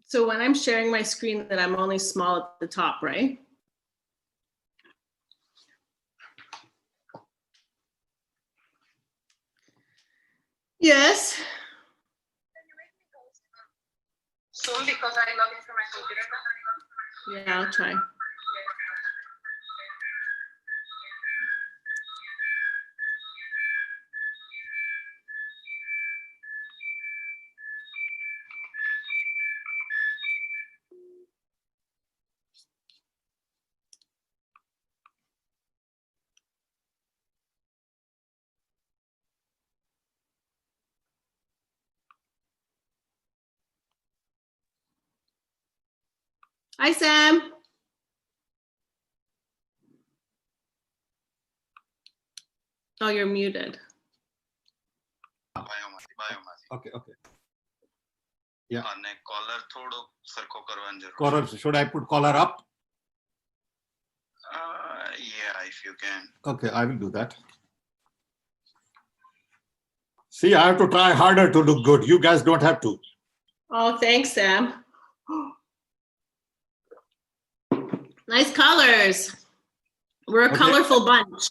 So when I'm sharing my screen, that I'm only small at the top, right? Yes. Soon, because I log into my computer. Yeah, I'll try. Hi, Sam. Oh, you're muted. Okay. Yeah. Collar, should I put collar up? Yeah, if you can. Okay, I will do that. See, I have to try harder to look good. You guys don't have to. Oh, thanks, Sam. Nice colors. We're a Okay. colorful bunch.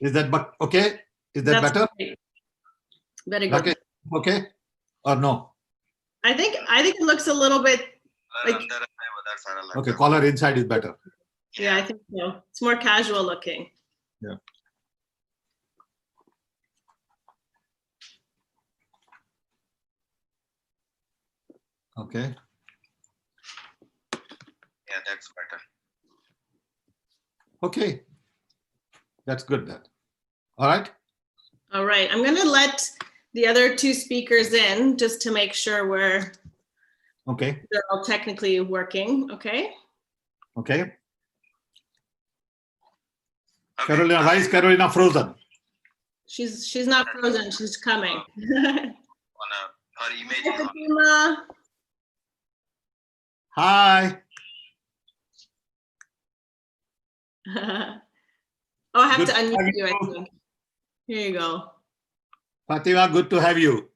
Is that okay? Is that That's better? great. Very good. Okay. Or no? I think it looks a little bit like, Okay, collar inside is better. yeah, I think so. It's more casual looking. Yeah. Okay. Yeah, that's better. Okay. That's good then. All right. All right, I'm gonna let the other two speakers in just to make sure Okay. they're all technically working, okay? Okay. Carolina, why is Carolina frozen? She's not frozen, she's coming. Her image is on. Fatima. Hi. Oh, I have Good to to unmute have you, I you. think. Here you go. Fatima, good to have you.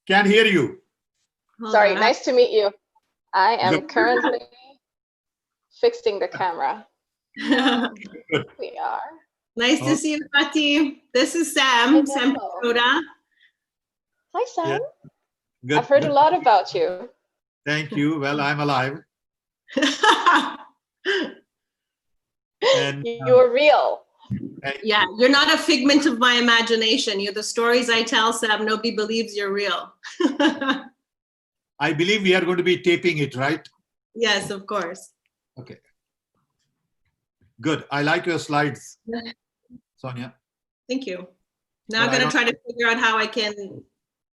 Can't hear you. Hold Sorry, on. nice to meet you. I am Good. currently fixing the camera. Good. We are. Nice to see you, Fatih. This is Sam, Sam Hello. Pitroda. Hi, Sam. Yeah. Good. I've heard Good. a lot about you. Thank you. Well, I'm alive. And You're real. Yeah, you're not a figment of my imagination. You're the stories I tell, Sam. Nobody believes you're real. I believe we are going to be taping it, right? Yes, of course. Okay. Good. I like your slides, Sonia. Thank you. Now But I'm I going to don't- try to figure out how I can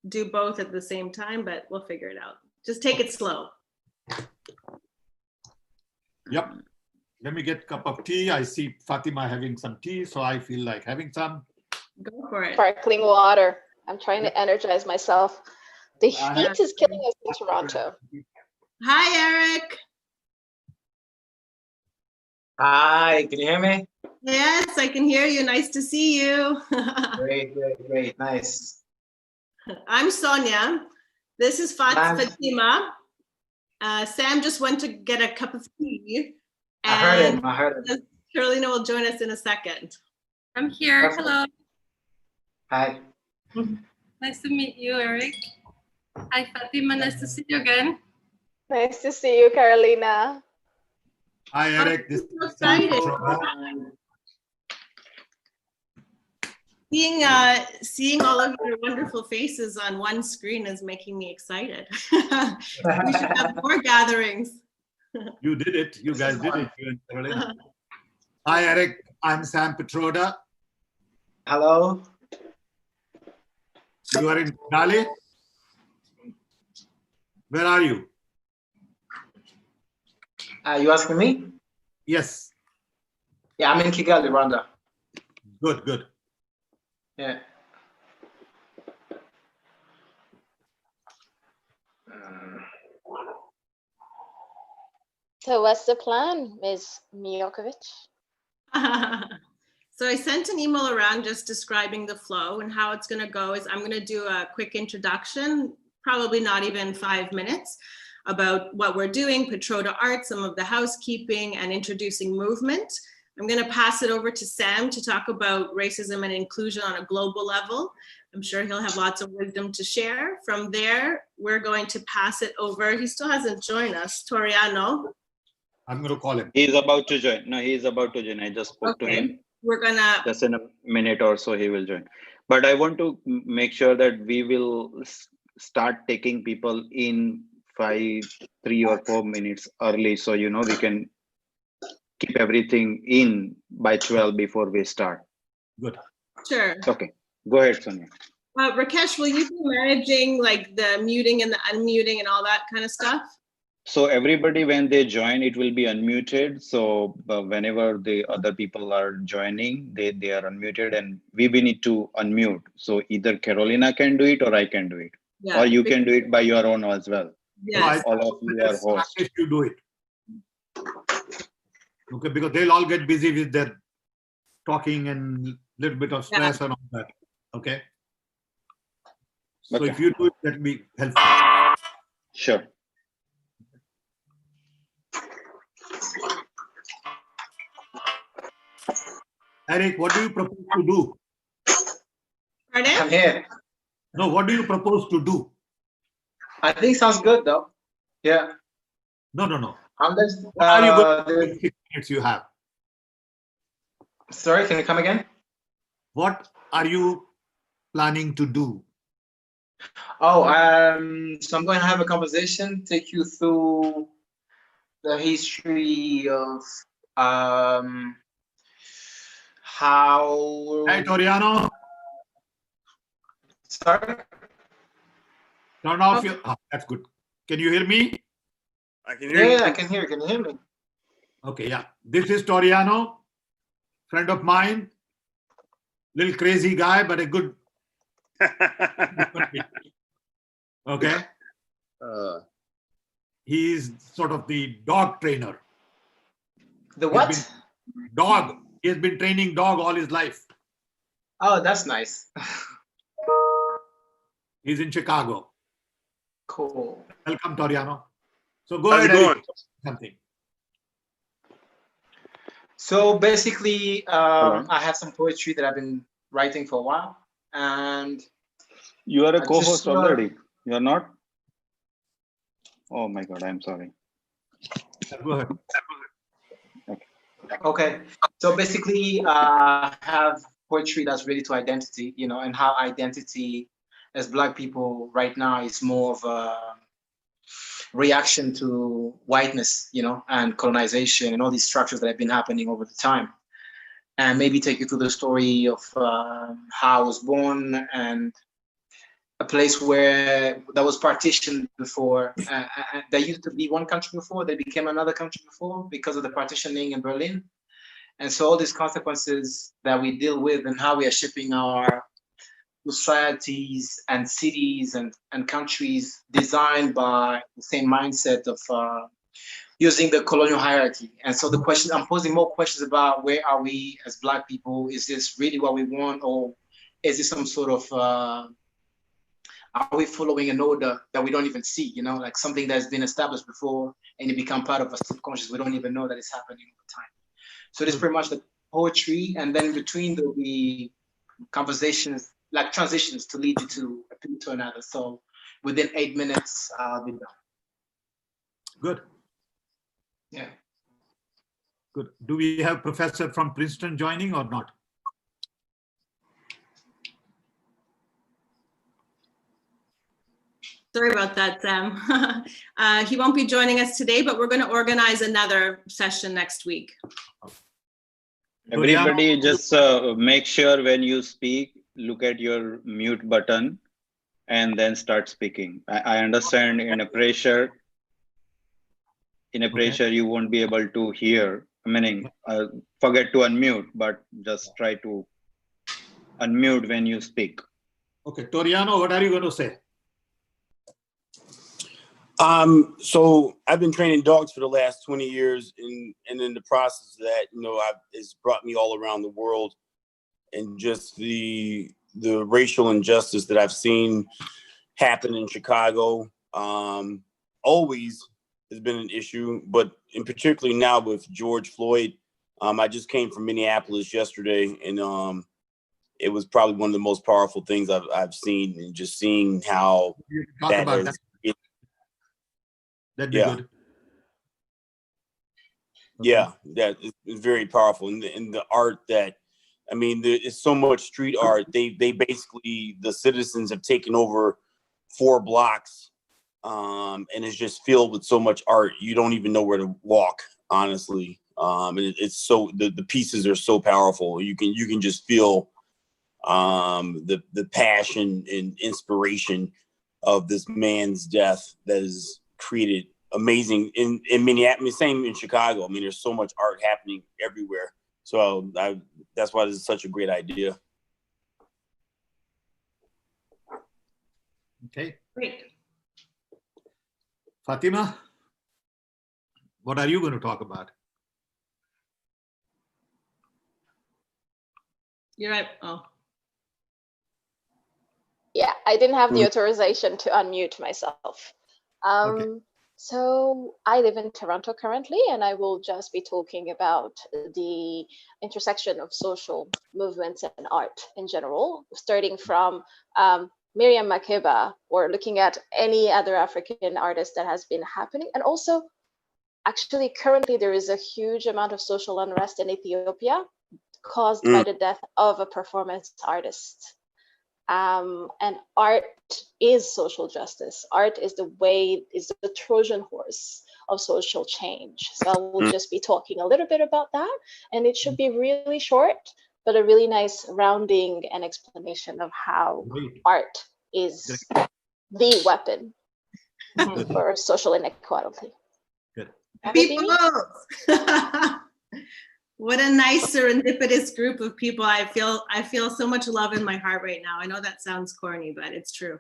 do both at the same time, but we'll figure it out. Just take it slow. Yep. Let me get a cup of tea. I see Fatima having some tea, so I feel like having some. Go for it. Sparkling water. I'm trying to energize myself. The I heat is killing us in Toronto. Hi, Eric. Hi, can you hear me? Yes, I can hear you. Nice to see you. Great, nice. I'm Sonia. This is Nice. Fatima. Sam just went to get a cup of tea. I heard And it. I heard it. Carolina will join us in a second. I'm here. Perfect. Hello. Hi. Nice to meet you, Eric. Hi, Fatima. Nice to see you again. Nice to see you, Carolina. Hi, Eric. This I'm so is Sam excited. Pitroda. Seeing all of your wonderful faces on one screen is making me excited. We should have more gatherings. You did it. You guys did it. You and Carolina. Hi, Eric. I'm Sam Pitroda. Hello. You are in Kigali? Where are you? You asking me? Yes. Yeah, I'm in Kigali, Rwanda. Good. Yeah. So what's the plan, Ms. Mijokovic? So I sent an email around just describing the flow, and how it's going to go is I'm going to do a quick introduction, probably not even 5 minutes, about what we're doing, Pitroda Art, some of the housekeeping, and introducing movement. I'm going to pass it over to Sam to talk about racism and inclusion on a global level. I'm sure he'll have lots of wisdom to share. From there, we're going to pass it over. He still hasn't joined us, Toriano. I'm going to call him. He is about to join. No, he is about to join. I just spoke to him. We're gonna. Just in a minute or so, he will join. But I want to make sure that we will start taking people in 3 or 4 minutes early. So, you know, we can keep everything in by 12 before we start. Good. Sure. Okay. Go ahead, Sonia. Rakesh, will you be managing like the muting and the unmuting and all that kind of stuff? So everybody, when they join, it will be unmuted. So whenever the other people are joining, they are unmuted, and we need to unmute. So either Carolina can do it or I can do it. Yeah, or you can do it by your own as well. Yes. All of you are hosts. If you do it. Okay, because they'll all get busy with their talking and little bit of stress and all that. Okay. So Okay. if you do it, that will be helpful. Sure. Eric, what do you propose to do? I'm Pardon? here. No, what do you propose to do? I think sounds good though. Yeah. No. Unless What are you going to do in 6 minutes you have? sorry, can you come again? What are you planning to do? Oh, so I'm going to have a conversation, take you through the history of how. Hey, Toriano, Sorry. turn off your. That's good. Can you hear me? I can hear you. Yeah, I can hear you. Can you hear me? Okay, yeah. This is Toriano, friend of mine, little crazy guy, but a good. Okay. He's sort of the dog trainer. The what? Dog. He has been training dog all his life. Oh, that's nice. He's in Chicago. Cool. Welcome, Toriano. So go How's it ahead. going? Eric. Something. So basically, I have some poetry that I've been writing for a while, and You are a I co-host just, already. You are not? Oh my God, I'm sorry. Go ahead. okay. So basically, I have poetry that's related to identity, you know, and how identity as Black people right now is more of a reaction to whiteness, you know, and colonization and all these structures that have been happening over the time. And maybe take you through the story of how I was born and a place where that was partitioned before. There used to be one country before, they became another country before because of the partitioning in Berlin. And so all these consequences that we deal with and how we are shaping our societies and cities and countries designed by the same mindset of using the colonial hierarchy. And so the question, I'm posing more questions about where are we as Black people? Is this really what we want? Or is this some sort of, are we following an order that we don't even see, you know, like something that's been established before and it become part of our subconscious. We don't even know that it's happening over time. So this is pretty much the poetry. And then between there'll be conversations, like transitions to lead you to another. So within 8 minutes, I'll be done. Good. Yeah. Good. Do we have professor from Princeton joining or not? Sorry about that, Sam. He won't be joining us today, but we're going to organize another session next week. Everybody just make sure when you speak, look at your mute button and then start speaking. I understand in a pressure, you won't be able to hear, meaning forget to unmute, but just try to unmute when you speak. Okay, Toriano, what are you going to say? So I've been training dogs for the last 20 years, and in the process of that, you know, it's brought me all around the world, and just the racial injustice that I've seen happen in Chicago. Always has been an issue, but in particularly now with George Floyd. I just came from Minneapolis yesterday, and it was probably one of the most powerful things I've seen, and just seeing how You talk that about has, that. That'd be yeah. good. Yeah, that is very powerful. And the art that, I mean, there's so much street art. They basically, the citizens have taken over 4 blocks, and it's just filled with so much art. You don't even know where to walk, honestly. And it's so, the pieces are so powerful. You can just feel the passion and inspiration of this man's death that is created amazing in Minneapolis, same in Chicago. I mean, there's so much art happening everywhere. So that's why this is such a great idea. Okay. Great. Fatima, what are you going to talk about? You're right. Oh. Yeah, I didn't have the authorization to unmute myself. Okay. So I live in Toronto currently, and I will just be talking about the intersection of social movements and art in general, starting from Miriam Makeba, or looking at any other African artist that has been happening. And also, actually, currently there is a huge amount of social unrest in Ethiopia caused by the death of a performance artist. And art is social justice. Art is the Trojan horse of social change. So I will just be talking a little bit about that, and it should be really short, but a really nice rounding and explanation of how art is the weapon for social inequality. Good. People. What a nice serendipitous group of people. I feel so much love in my heart right now. I know that sounds corny, but it's true.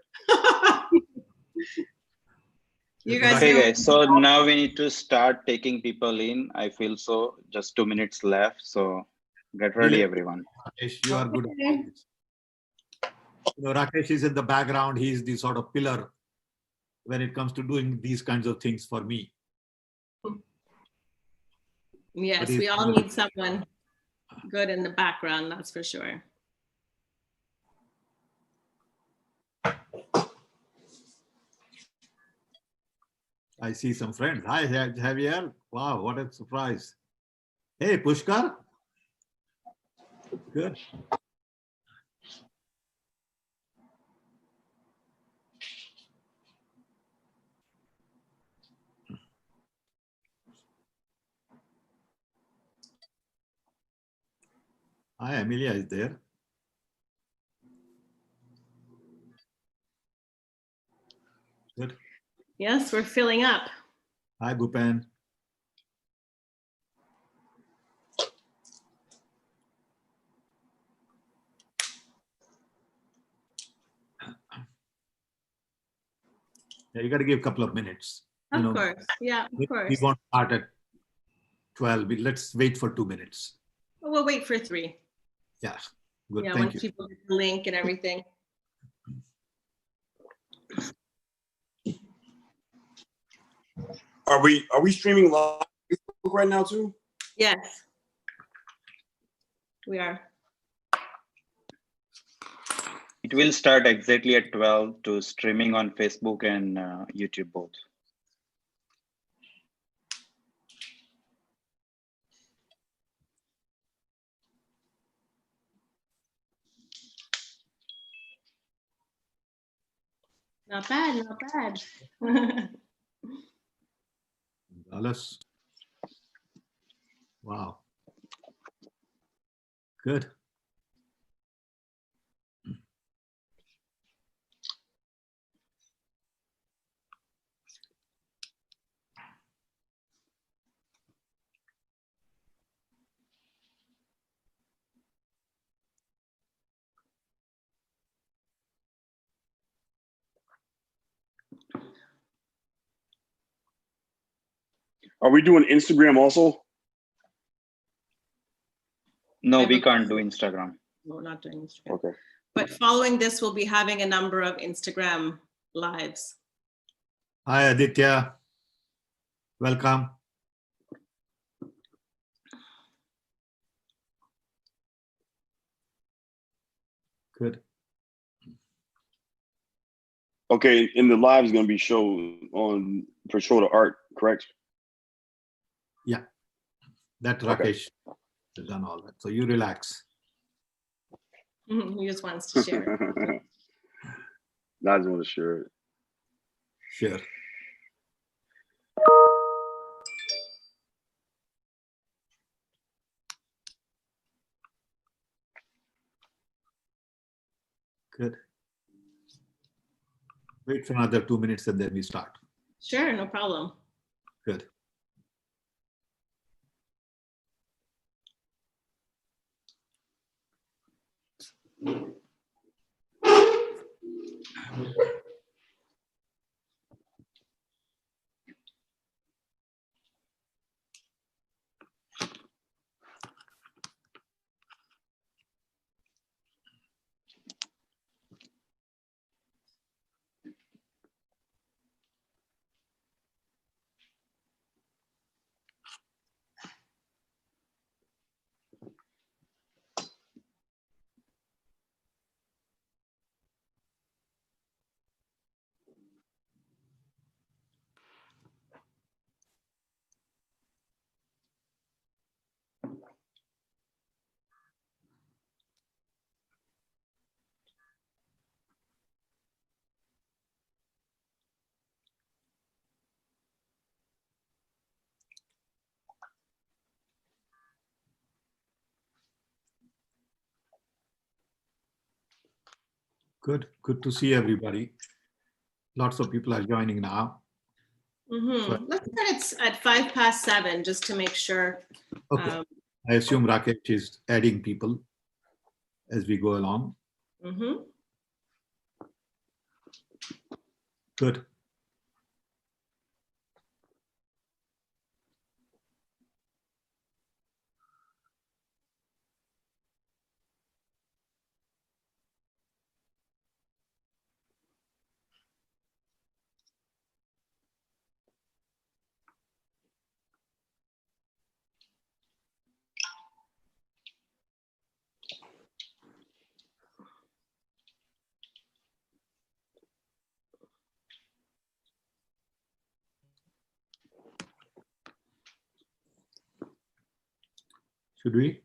You guys. Okay, guys. So now we need to start taking people in. I feel so. Just 2 minutes left. So get ready, everyone. Rakesh, you are good. You know, Rakesh is in the background. He's the sort of pillar when it comes to doing these kinds of things for me. Yes, we all need someone good in the background, that's for sure. I see some friends. Hi, Javier. Wow, what a surprise. Hey, Pushkar. Good. Hi, Amelia is there. Good. Yes, we're filling up. Hi, Bhupen. Yeah, you got to give a couple of minutes. Of course. Yeah, of course. We won't start at 12. Let's wait for 2 minutes. We'll wait for 3. Yeah, good. Yeah, Thank once you. people get the link and everything. Are we streaming live right now too? Yes, we are. It will start exactly at 12 to streaming on Facebook and YouTube both. Not bad, not bad. Alice. Wow. Good. Are we doing Instagram also? No, we can't do Instagram. No, we're not doing Instagram. Okay. But following this, we'll be having a number of Instagram lives. Hi, Aditya. Welcome. Good. Okay, and the live is going to be shown on Pitroda Art, correct? Yeah, that Rakesh has done all that. So you relax. He just wants to share it. I just want to share it. Sure. Good. Wait for another 2 minutes and then we start. Sure, no problem. Good. Good. Good to see everybody. Lots of people are joining now. Let's start at 7:05, just to make sure. Okay. I assume Rakesh is adding people as we go along. Good. Should we?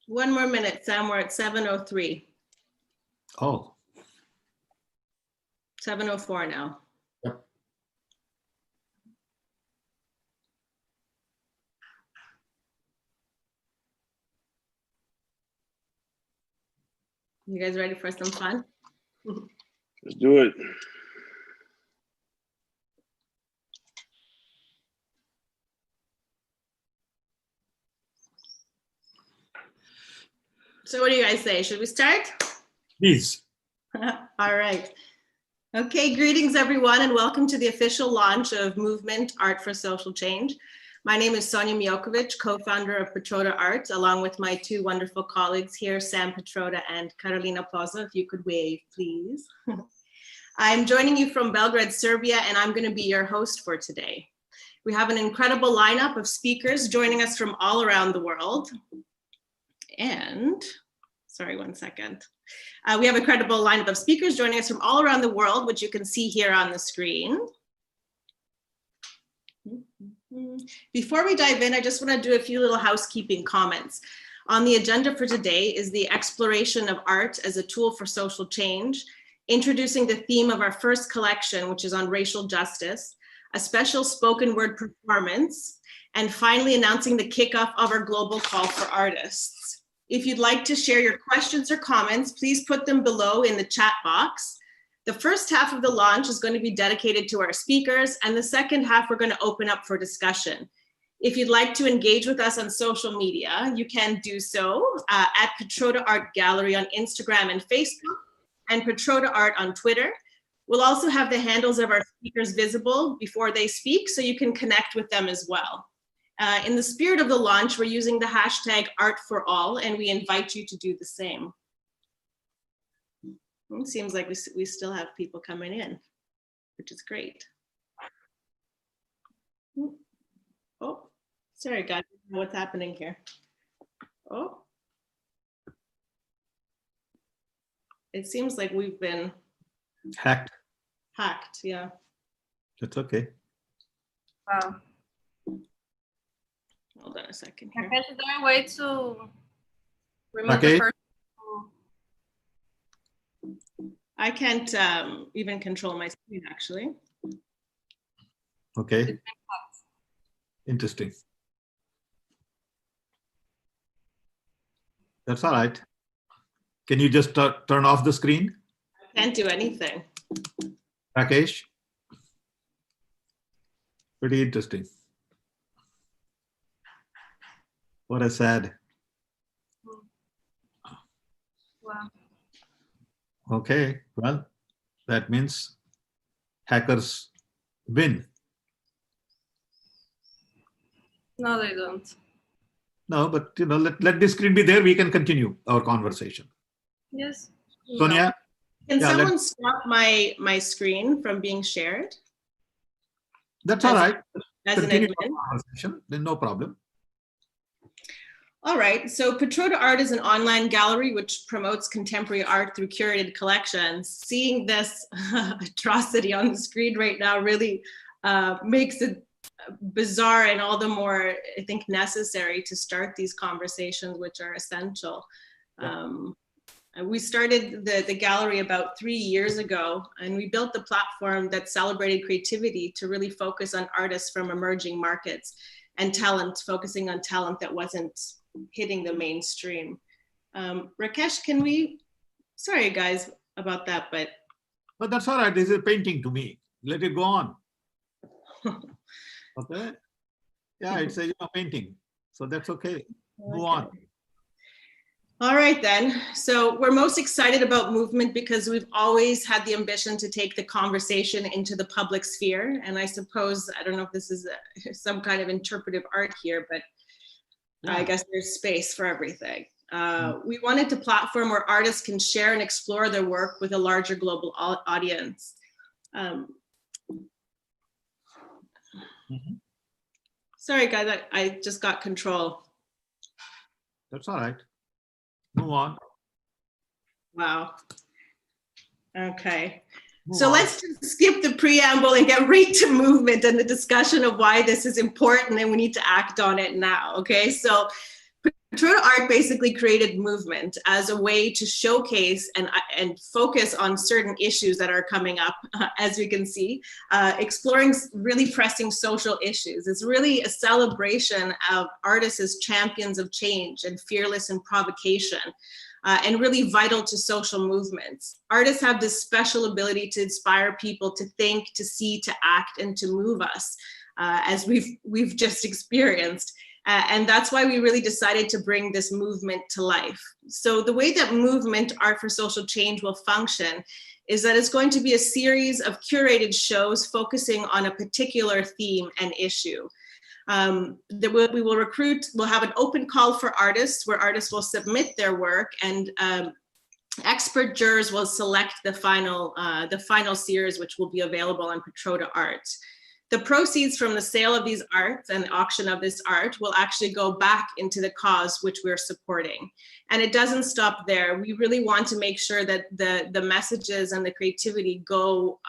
1 more minute, Sam. We're at 7:03. Oh. 7:04 now. Yep. You guys ready for some fun? Let's do it. So what do you guys say? Should we start? Please. All right. Okay, greetings everyone and welcome to the official launch of Movement Art for Social Change. My name is Sonia Mijokovic, co-founder of Pitroda Art, along with my two wonderful colleagues here, Sam Pitroda and Catalina Postal. If you could wave, please. I'm joining you from Belgrade, Serbia, and I'm going to be your host for today. We have an incredible lineup of speakers joining us from all around the world. And, sorry, 1 second. We have a credible lineup of speakers joining us from all around the world, which you can see here on the screen. Before we dive in, I just want to do a few little housekeeping comments. On the agenda for today is the exploration of art as a tool for social change, introducing the theme of our first collection, which is on racial justice, a special spoken word performance, and finally announcing the kickoff of our global call for artists. If you'd like to share your questions or comments, please put them below in the chat box. The first half of the launch is going to be dedicated to our speakers, and the second half we're going to open up for discussion. If you'd like to engage with us on social media, you can do so at Pitroda Art Gallery on Instagram and Facebook, and Pitroda Art on Twitter. We'll also have the handles of our speakers visible before they speak, so you can connect with them as well. In the spirit of the launch, we're using the hashtag #ArtForAll, and we invite you to do the same. It seems like we still have people coming in, which is great. Oh, sorry, guys, I don't know what's happening here. Oh, it seems like we've been Hacked. yeah. That's okay. Wow. Hold on a second here. Rakesh, is there a way to remove Okay. the person? I can't even control my screen, actually. Okay. Interesting. That's all right. Can you just turn off the screen, I can't do anything. Rakesh? Pretty interesting. What a sad. Wow. Okay, well, that means hackers win. No, they don't. No, but let this screen be there. We can continue our conversation. Yes. Sonia, Can Yeah, someone stop my screen from being shared that's all right. as an Continue admin? our conversation. Then no problem. All right, so Pitroda Art is an online gallery which promotes contemporary art through curated collections. Seeing this atrocity on the screen right now really makes it bizarre and all the more, I think, necessary to start these conversations, which are essential. We started the gallery about 3 years ago, and we built the platform that celebrated creativity to really focus on artists from emerging markets and talent, focusing on talent that wasn't hitting the mainstream. Rakesh, can we, sorry guys about that, but. But that's all right. This is a painting to me. Let it go on. Okay. Yeah, it's a painting. So that's okay. Move on. All right then. So we're most excited about movement because we've always had the ambition to take the conversation into the public sphere. And I suppose, I don't know if this is some kind of interpretive art here, but I guess there's space for everything. We wanted to platform where artists can share and explore their work with a larger global audience. Sorry guys, I just got control. That's all right. Move on. Wow. Okay. Move So on. let's just skip the preamble and get right to movement and the discussion of why this is important and we need to act on it now, okay? So Pitroda Art basically created movement as a way to showcase and focus on certain issues that are coming up, as we can see, exploring really pressing social issues. It's really a celebration of artists as champions of change and fearless in provocation. And really vital to social movements. Artists have this special ability to inspire people to think, to see, to act, and to move us, as we've just experienced. And that's why we really decided to bring this movement to life. So the way that movement art for social change will function is that it's going to be a series of curated shows focusing on a particular theme and issue. We will recruit, we'll have an open call for artists where artists will submit their work and expert jurors will select the final series, which will be available on Pitroda Art. The proceeds from the sale of these arts and auction of this art will actually go back into the cause which we're supporting. And it doesn't stop there. We really want to make sure that the messages and the creativity go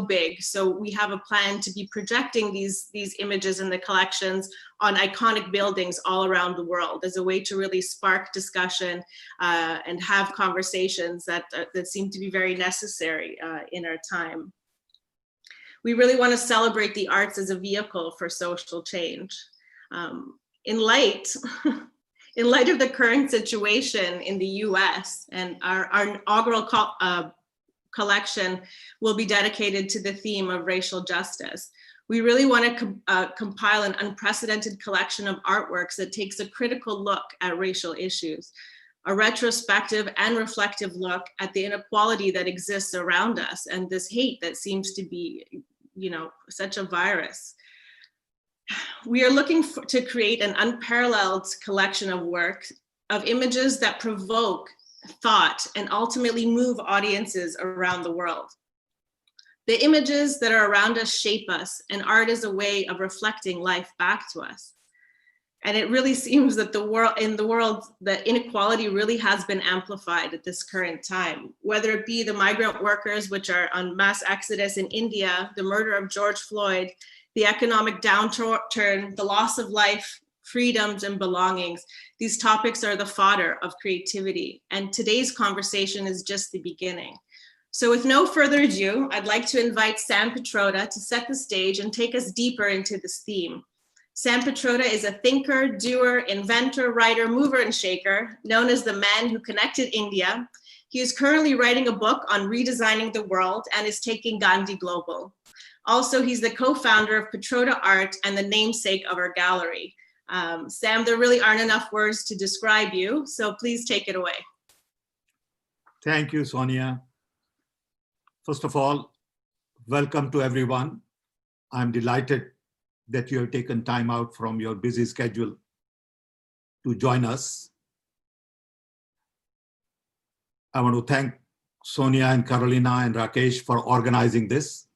big. So we have a plan to be projecting these images in the collections on iconic buildings all around the world as a way to really spark discussion and have conversations that seem to be very necessary in our time. We really want to celebrate the arts as a vehicle for social change. In light of the current situation in the US, and our inaugural collection will be dedicated to the theme of racial justice. We really want to compile an unprecedented collection of artworks that takes a critical look at racial issues, a retrospective and reflective look at the inequality that exists around us and this hate that seems to be, such a virus. We are looking to create an unparalleled collection of work, of images that provoke thought, and ultimately move audiences around the world. The images that are around us shape us, and art is a way of reflecting life back to us. And it really seems that in the world, the inequality really has been amplified at this current time, whether it be the migrant workers, which are on mass exodus in India, the murder of George Floyd, the economic downturn, the loss of life, freedoms, and belongings. These topics are the fodder of creativity, and today's conversation is just the beginning. So with no further ado, I'd like to invite Sam Pitroda to set the stage and take us deeper into this theme. Sam Pitroda is a thinker, doer, inventor, writer, mover, and shaker, known as the man who connected India. He is currently writing a book on redesigning the world and is taking Gandhi global. Also, he's the co-founder of Pitroda Art and the namesake of our gallery. Sam, there really aren't enough words to describe you, so please take it away. Thank you, Sonia. First of all, welcome to everyone. I'm delighted that you have taken time out from your busy schedule to join us. I want to thank Sonia and Carolina and Rakesh for organizing this.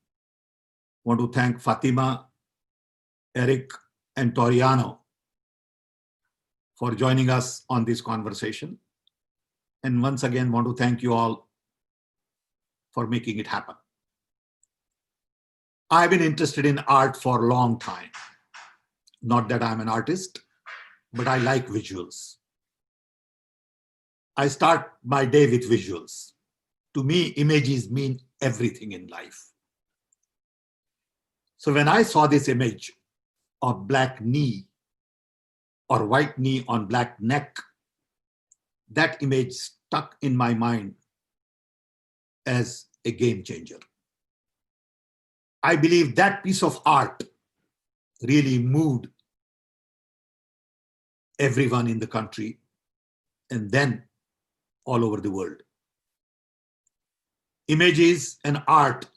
I want to thank Fatima, Eric, and Toriano for joining us on this conversation. And once again, want to thank you all for making it happen. I've been interested in art for a long time. Not that I'm an artist, but I like visuals. I start my day with visuals. To me, images mean everything in life. So when I saw this image of black knee or white knee on black neck, that image stuck in my mind as a game changer. I believe that piece of art really moved everyone in the country and then all over the world. Images and art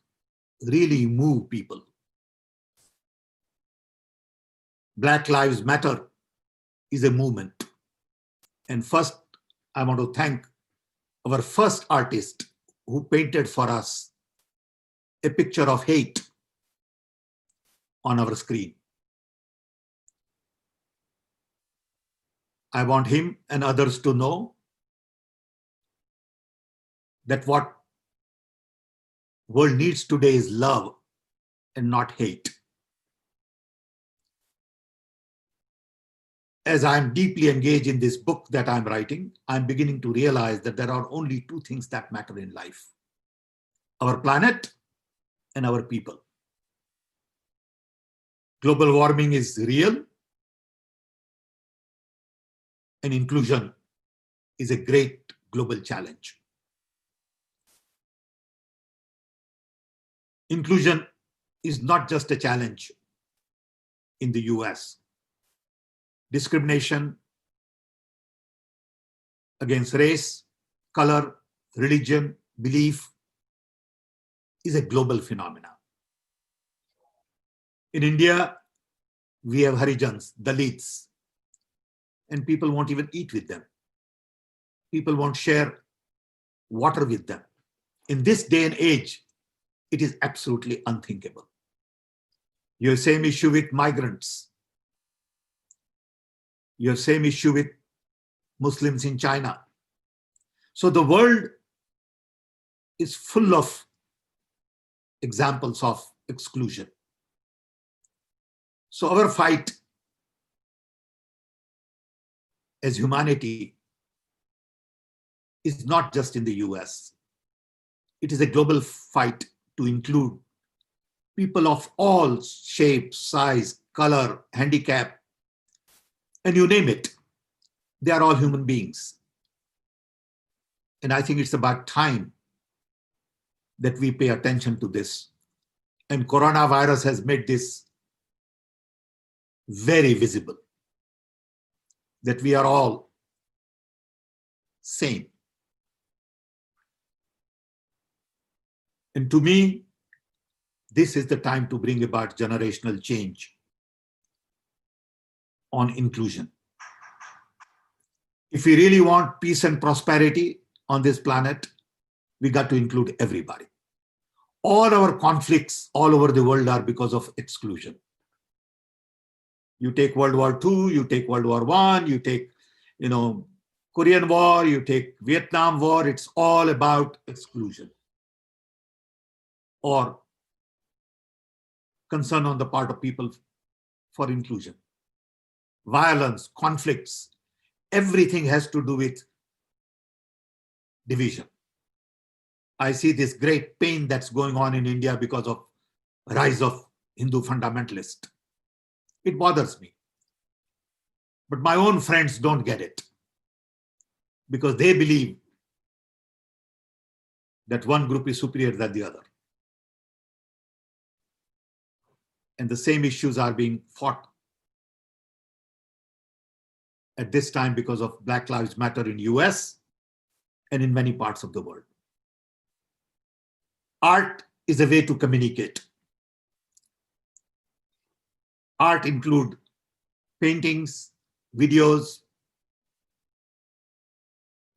really move people. Black Lives Matter is a movement. And first, I want to thank our first artist who painted for us a picture of hate on our screen. I want him and others to know that what world needs today is love and not hate. As I'm deeply engaged in this book that I'm writing, I'm beginning to realize that there are only two things that matter in life: our planet and our people. Global warming is real, and inclusion is a great global challenge. Inclusion is not just a challenge in the US. Discrimination against race, color, religion, belief is a global phenomenon. In India, we have Harijans, Dalits, and people won't even eat with them. People won't share water with them. In this day and age, it is absolutely unthinkable. You have same issue with migrants. You have same issue with Muslims in China. So the world is full of examples of exclusion. So our fight as humanity is not just in the US. It is a global fight to include people of all shapes, size, color, handicap, and you name it. They are all human beings. And I think it's about time that we pay attention to this. And coronavirus has made this very visible, that we are all same. And to me, this is the time to bring about generational change on inclusion. If we really want peace and prosperity, on this planet, we got to include everybody. All our conflicts all over the world are because of exclusion. You take World War II, you take World War I, you take, Korean War, you take Vietnam War, it's all about exclusion or concern on the part of people for inclusion. Violence, conflicts, everything has to do with division. I see this great pain that's going on in India because of rise of Hindu fundamentalists. It bothers me. But my own friends don't get it because they believe that one group is superior than the other. And the same issues are being fought at this time because of Black Lives Matter in US and in many parts of the world. Art is a way to communicate. Art includes paintings, videos,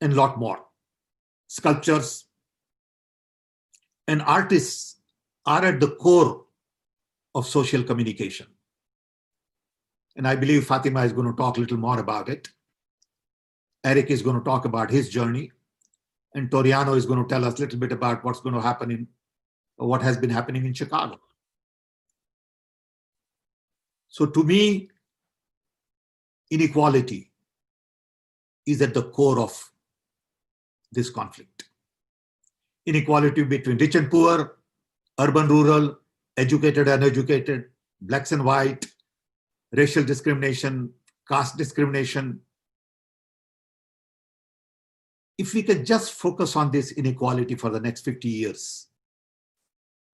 and a lot more. Sculptures. And artists are at the core of social communication. And I believe Fatima is going to talk a little more about it. Eric is going to talk about his journey. And Toriano is going to tell us a little bit about what's going to happen what has been happening in Chicago. So to me, inequality is at the core of this conflict. Inequality between rich and poor, urban, rural, educated, uneducated, blacks and white, racial discrimination, caste discrimination. If we can just focus on this inequality for the next 50 years,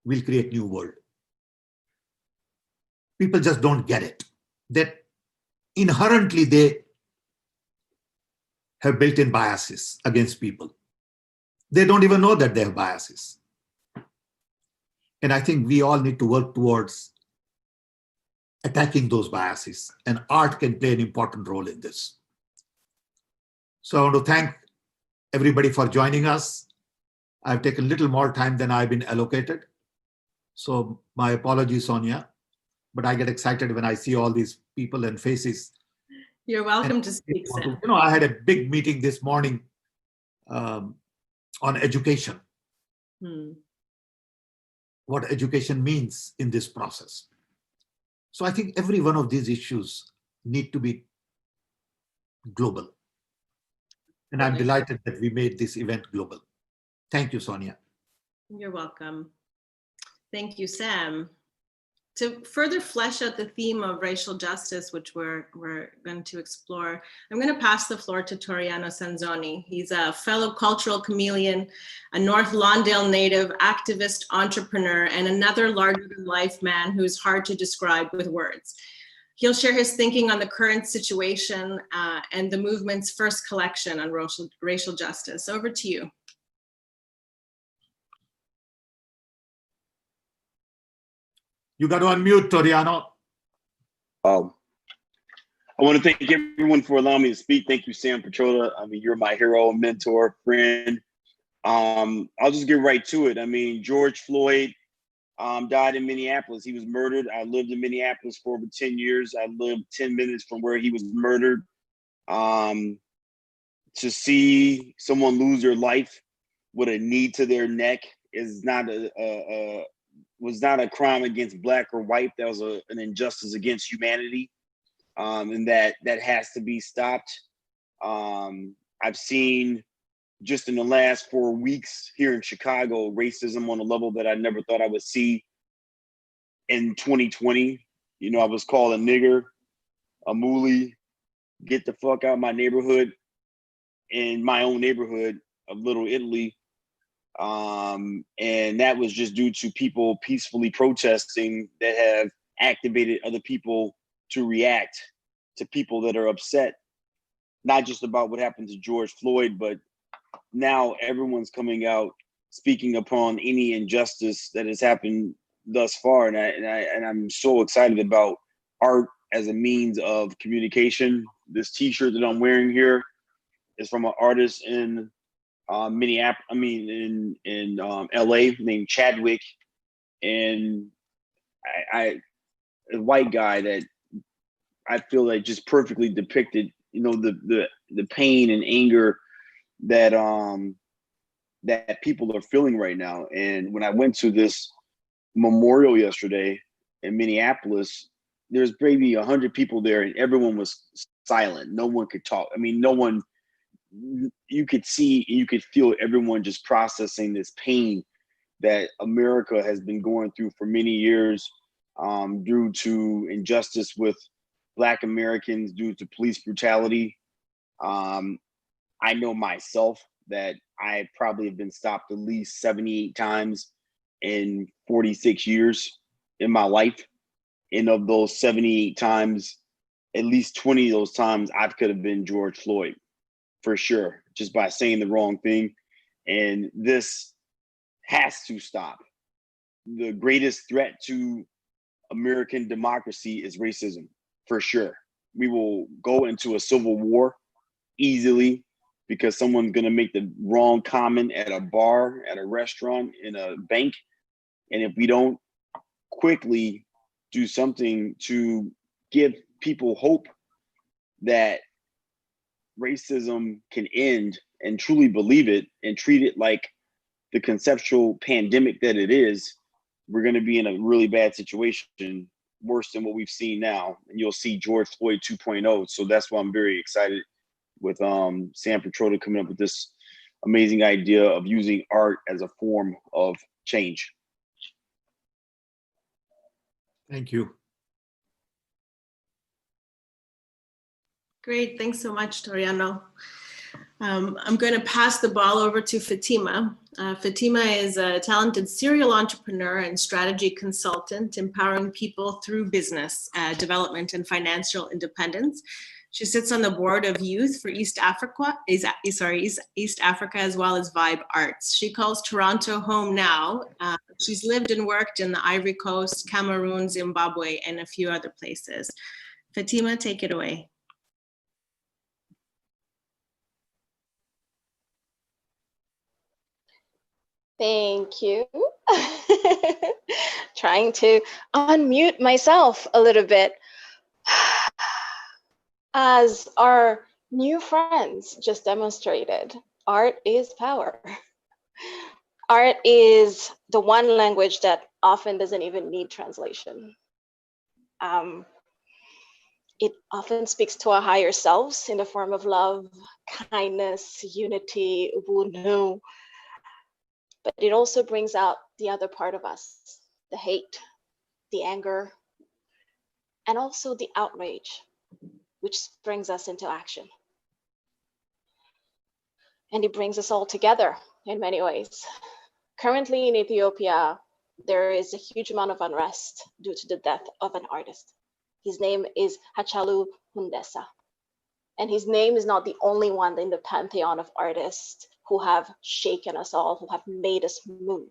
we'll create new world. People just don't get it. That inherently they have built-in biases against people. They don't even know that they have biases. And I think we all need to work towards attacking those biases, and art can play an important role in this. So I want to thank everybody for joining us. I've taken a little more time than I've been allocated. So my apologies, Sonia, but I get excited when I see all these people and faces. You're welcome to speak, Sam. I had a big meeting this morning on education. What education means in this process. So I think every one of these issues need to be global. And I'm delighted that we made this event global. Thank you, Sonia. You're welcome. Thank you, Sam. To further flesh out the theme of racial justice, which we're going to explore, I'm going to pass the floor to Toriano Sanzoni. He's a fellow cultural chameleon, a North Lawndale native, activist, entrepreneur, and another larger-than-life man who's hard to describe with words. He'll share his thinking on the current situation and the movement's first collection on racial justice. Over to you. You got to unmute, Toriano. I want to thank everyone for allowing me to speak. Thank you, Sam Pitroda. I mean, you're my hero, mentor, friend. I'll just get right to it. I mean, George Floyd died in Minneapolis. He was murdered. I lived in Minneapolis for over 10 years. I lived 10 minutes from where he was murdered. To see someone lose their life with a knee to their neck is not was not a crime against black or white. That was an injustice against humanity, and that has to be stopped. I've seen just in the last 4 weeks here in Chicago, racism on a level that I never thought I would see in 2020. You know, I was called a nigger, a moolie, get the fuck out of my neighborhood, in my own neighborhood of Little Italy. And that was just due to people peacefully protesting that have activated other people to react to people that are upset, not just about what happened to George Floyd, but now everyone's coming out speaking upon any injustice that has happened thus far. And I'm so excited about art as a means of communication. This t-shirt that I'm wearing here is from an artist in Minneapolis, in LA, named Chadwick, and I a white guy that I feel like just perfectly depicted, the pain and anger that that people are feeling right now. And when I went to this memorial yesterday in Minneapolis, there's maybe 100 people there, and everyone was silent. No one could talk. I mean, no one. You could see, you could feel everyone just processing this pain that America has been going through for many years, due to injustice with Black Americans, due to police brutality. I know myself that I probably have been stopped at least 78 times in 46 years in my life. And of those 78 times, at least 20 of those times, I could have been George Floyd, for sure, just by saying the wrong thing. And this has to stop. The greatest threat to American democracy is racism, for sure. We will go into a civil war easily because someone's going to make the wrong comment at a bar, at a restaurant, in a bank. And if we don't quickly do something to give people hope that racism can end, and truly believe it and treat it like the conceptual pandemic that it is, we're going to be in a really bad situation, worse than what we've seen now. And you'll see George Floyd 2.0. So that's why I'm very excited with Sam Pitroda coming up with this amazing idea of using art as a form of change. Thank you. Great, thanks so much, Toriano. I'm going to pass the ball over to Fatima. Fatima is a talented serial entrepreneur and strategy consultant, empowering people through business development and financial independence. She sits on the board of Youth for East Africa, East Africa, as well as Vibe Arts. She calls Toronto home now. She's lived and worked in the Ivory Coast, Cameroon, Zimbabwe, and a few other places. Fatima, take it away. Thank you. Trying to unmute myself a little bit. As our new friends just demonstrated, art is power. Art is the one language that often doesn't even need translation. It often speaks to our higher selves in the form of love, kindness, unity, ubuntu. But it also brings out the other part of us, the hate, the anger, and also the outrage, which brings us into action. And it brings us all together in many ways. Currently in Ethiopia, there is a huge amount of unrest due to the death of an artist. His name is Hachalu Hundessa. And his name is not the only one in the pantheon of artists who have shaken us all, who have made us move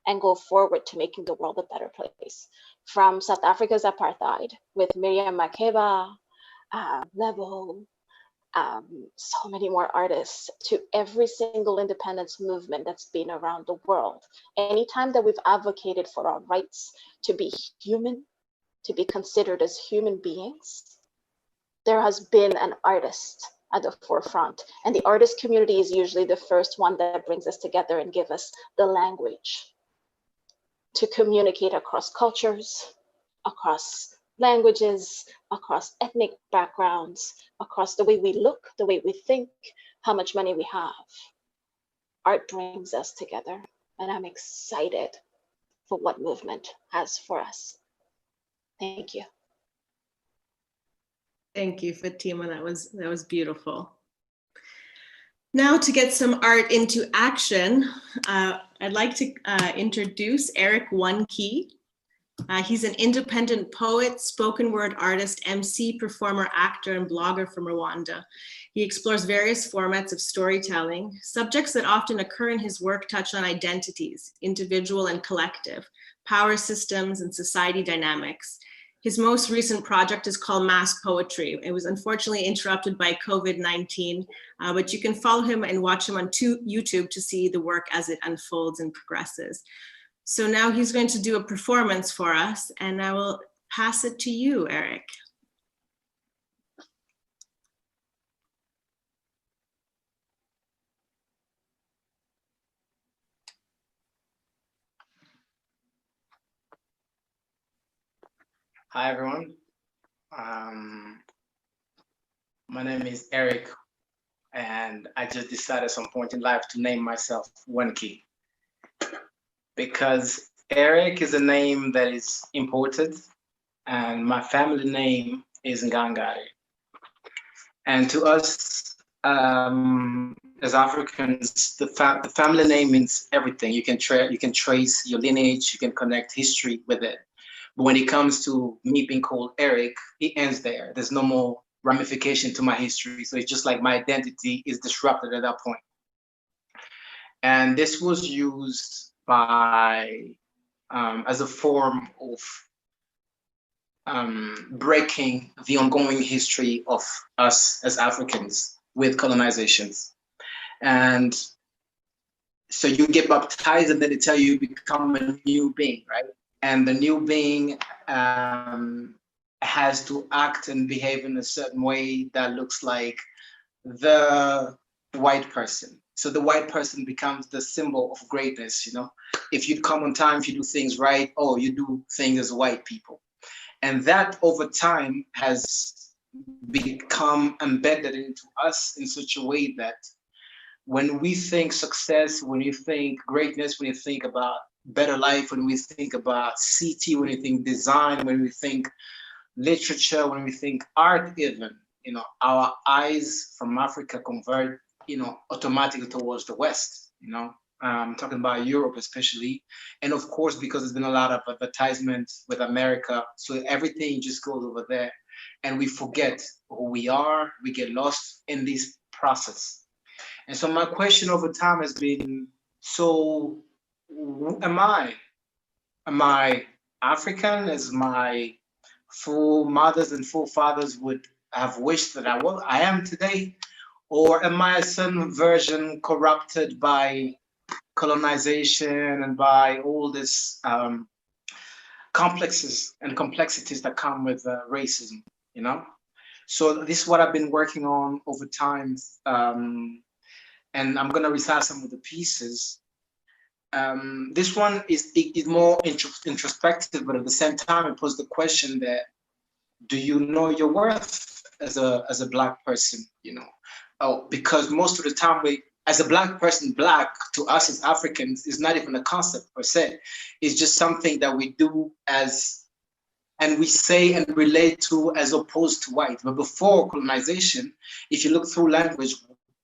and go forward to making the world a better place. From South Africa's apartheid with Miriam Makeba, Lebo, so many more artists, to every single independence movement that's been around the world. Anytime that we've advocated for our rights to be human, to be considered as human beings, there has been an artist at the forefront. And the artist community is usually the first one that brings us together and give us the language to communicate across cultures, across languages, across ethnic backgrounds, across the way we look, the way we think, how much money we have. Art brings us together, and I'm excited for what movement has for us. Thank you. Thank you, Fatima. That was beautiful. Now to get some art into action, I'd like to introduce Eric One Key. He's an independent poet, spoken word artist, MC, performer, actor, and blogger from Rwanda. He explores various formats of storytelling. Subjects that often occur in his work touch on identities, individual and collective, power systems, and society dynamics. His most recent project is called Mass Poetry. It was unfortunately interrupted by COVID-19, but you can follow him and watch him on YouTube to see the work as it unfolds and progresses. So now he's going to do a performance for us, and I will pass it to you, Eric. Hi, everyone. My name is Eric, and I just decided at some point in life to name myself One Key, because Eric is a name that is imported, and my family name is Ngangari. And to us, as Africans, the family name means everything. You can trace your lineage, you can connect history with it. But when it comes to me being called Eric, it ends there. There's no more ramification to my history. So it's just like my identity is disrupted at that point. And this was used by, as a form of breaking the ongoing history of us as Africans with colonizations. And so you get baptized and then they tell you become a new being, right? And the new being has to act and behave in a certain way that looks like the white person. So the white person becomes the symbol of greatness, you know? If you come on time, if you do things right, oh, you do things as white people. And that over time has become embedded into us in such a way that when we think success, when you think greatness, when you think about better life, when we think about CT, when we think design, when we think literature, when we think art even, you know, our eyes from Africa convert, you know, automatically towards the West, you know. I'm talking about Europe especially. And of course, because there's been a lot of advertisement with America, so everything just goes over there and we forget who we are, we get lost in this process. And so my question over time has been, so who am I? Am I African, as my foremothers and forefathers would have wished that I am today? Or am I a certain version corrupted by colonization and by all this complexes and complexities that come with racism, you know? So this is what I've been working on over time. And I'm gonna recite some of the pieces. This one is more introspective, but at the same time, it poses the question that, do you know your worth as a Black person, you know? Oh, because most of the time as a Black person, Black to us as Africans is not even a concept per se. It's just something that we do and we say and relate to as opposed to white. But before colonization, if you look through language,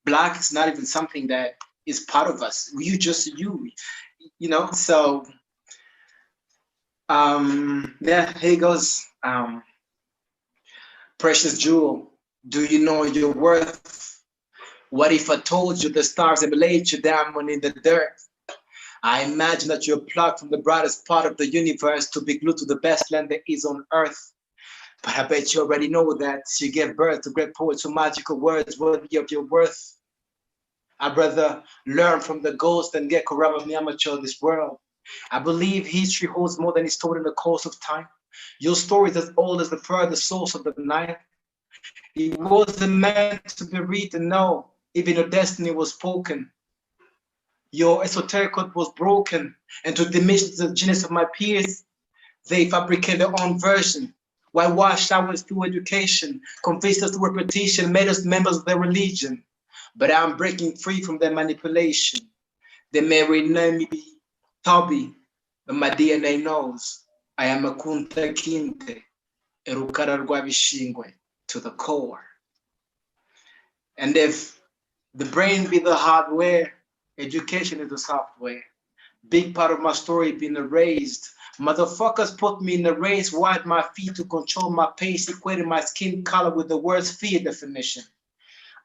Black is not even something that is part of us. You just you know. So yeah, here goes. Precious jewel, do you know your worth? What if I told you the stars emulate you diamond in the dirt? I imagine that you're plucked from the brightest part of the universe to be glued to the best land there is on earth. But I bet you already know that you gave birth to great poets who magical words worthy of your worth. I'd rather learn from the ghost than get corrupt of the amateur of this world. I believe history holds more than is told in the course of time. Your story is as old as the furthest source of the night. It wasn't meant to be written, no. Even your destiny was spoken. Your esoteric code was broken, and to diminish the genius of my peers, they fabricate their own version. Whitewashed ours through education, convinced us through repetition, made us members of their religion. But I'm breaking free from their manipulation. They may rename me Toby, but my DNA knows I am a Kunta Kinte, Erukara Rwabishingwe, to the core. And if the brain be the hardware, education is the software. Big part of my story being erased. Motherfuckers put me in the race, wide my feet to control my pace, equating my skin color with the word's fear definition.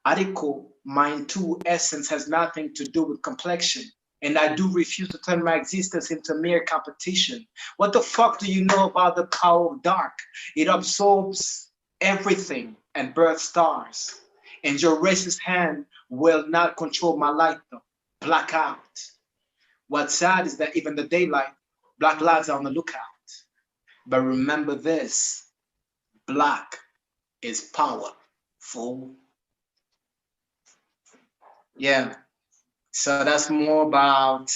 Article, mine too, essence has nothing to do with complexion. and I do refuse to turn my existence into mere competition. What the fuck do you know about the power of dark? It absorbs everything and births stars. And your racist hand will not control my light though. Black out. What's sad is that even the daylight, black lives are on the lookout. But remember this, black is powerful. Yeah, so that's more about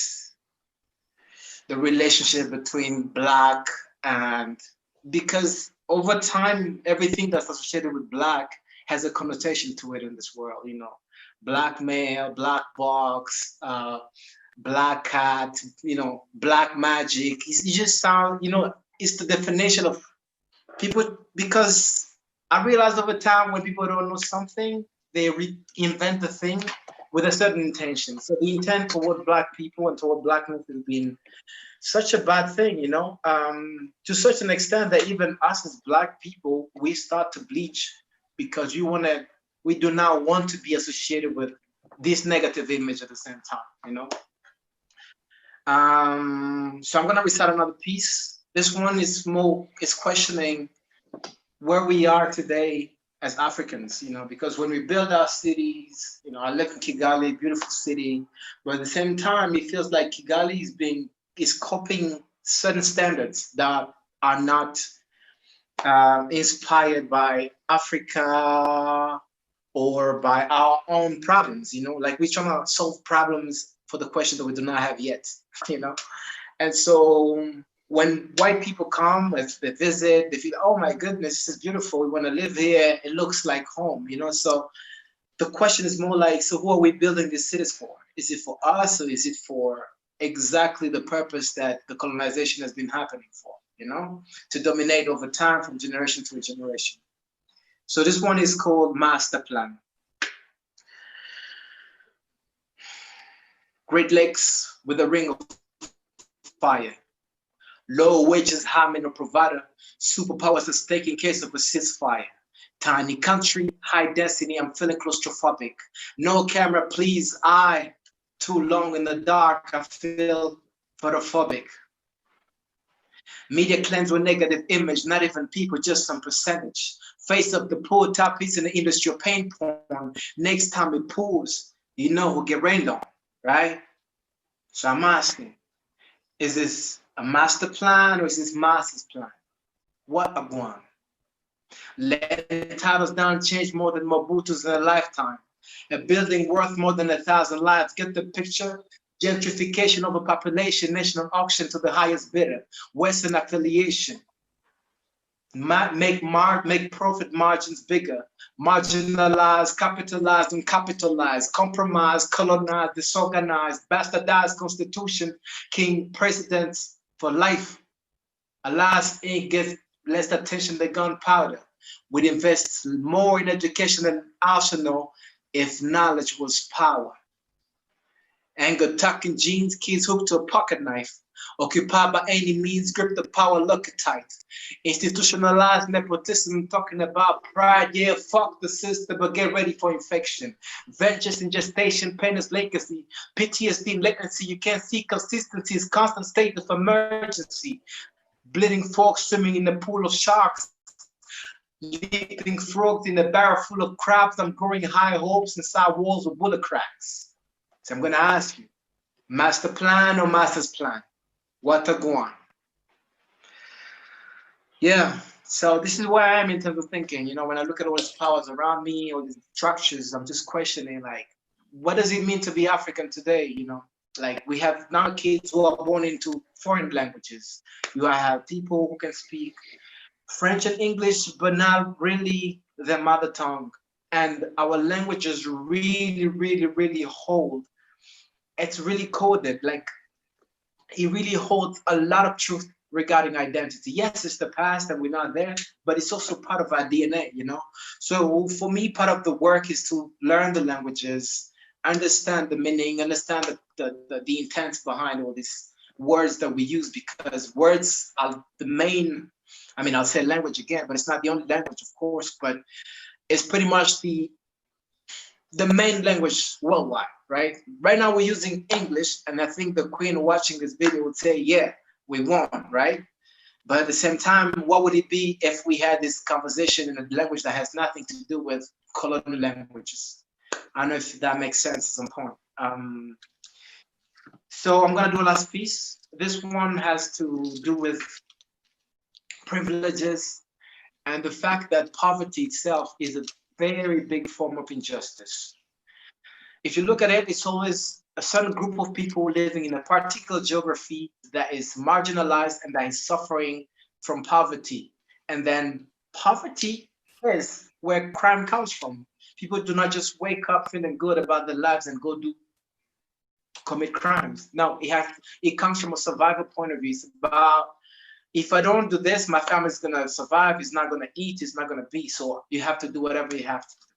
the relationship between black and, because over time, everything that's associated with black has a connotation to it in this world, you know, black male, black box, black cat, you know, black magic. You just sound, you know, it's the definition of people, because I realized over time when people don't know something, they reinvent the thing with a certain intention. So the intent toward black people and toward blackness has been such a bad thing, you know, to such an extent that even us as black people, we start to bleach because we do not want to be associated with this negative image at the same time, you know. So I'm gonna recite another piece. This one is questioning where we are today as Africans, you know, because when we build our cities, you know, I live in Kigali, beautiful city, but at the same time, it feels like Kigali is copying certain standards that are not inspired by Africa or by our own problems, you know, like we're trying to solve problems for the question that we do not have yet, you know? And so when white people come, they visit, they feel, oh my goodness, this is beautiful. We want to live here. It looks like home, you know? So the question is more like, so who are we building these cities for? Is it for us, or is it for exactly the purpose that the colonization has been happening for, you know? To dominate over time from generation to generation. So this one is called Master Plan. Great Lakes with a ring of fire. Low wages, high mineral provider. Superpowers at stake in case of a ceasefire. Tiny country, high density, I'm feeling claustrophobic. No camera, please, too long in the dark, I feel photophobic. Media cleanse with negative image, not even people, just some percentage. Face up the poor, top piece in the industry of pain porn. Next time it pours, you know who'll get rained on, right? So I'm asking, is this a master plan or is this master's plan? What a one. Letting titles down change more than Mobutu's in a lifetime. A building worth more than 1,000 lives. Get the picture? Gentrification, overpopulation, national auction to the highest bidder. Western affiliation. Make profit margins bigger. Marginalized, capitalized, and capitalized. Compromise, colonized, disorganized, bastardized constitution. King presidents for life. Alas, it gets less attention than gunpowder. We'd invest more in education than arsenal if knowledge was power. Anger tucking jeans, kids hooked to a pocket knife. Occupied by any means, grip the power, look it tight. Institutionalized nepotism, talking about pride, yeah, fuck the system, but get ready for infection. Ventures in gestation, painless legacy. PTSD latency, you can't see consistency, it's constant state of emergency. Bleeding forks swimming in a pool of sharks. Leaping frogs in a barrel full of crabs. I'm growing high hopes inside walls with bullet cracks. So I'm gonna ask you, master plan or master's plan? What a go on? Yeah, so this is where I am in terms of thinking. You know, when I look at all these powers around me, all these structures, I'm just questioning, like, what does it mean to be African today? You know, like we have now kids who are born into foreign languages. You have people who can speak French and English, but not really their mother tongue. And our languages really, really, really hold. It's really coded, like it really holds a lot of truth regarding identity. Yes, it's the past and we're not there, but it's also part of our DNA, you know? So for me, part of the work is to learn the languages, understand the meaning, understand the intent behind all these words that we use, because words are the main, I mean, I'll say language again, but it's not the only language, of course, but it's pretty much the main language worldwide, right? Right now we're using English, and I think the queen watching this video would say, yeah, we won, right? But at the same time, what would it be if we had this conversation in a language that has nothing to do with colonial languages? I don't know if that makes sense at some point. So I'm gonna do a last piece. This one has to do with privileges and the fact that poverty itself is a very big form of injustice. If you look at it, it's always a certain group of people living in a particular geography that is marginalized and that is suffering from poverty. And then poverty is where crime comes from. People do not just wake up feeling good about their lives and go commit crimes. No, it comes from a survival point of view. It's about, if I don't do this, my family's gonna survive, it's not gonna eat, it's not gonna be. So you have to do whatever you have to do.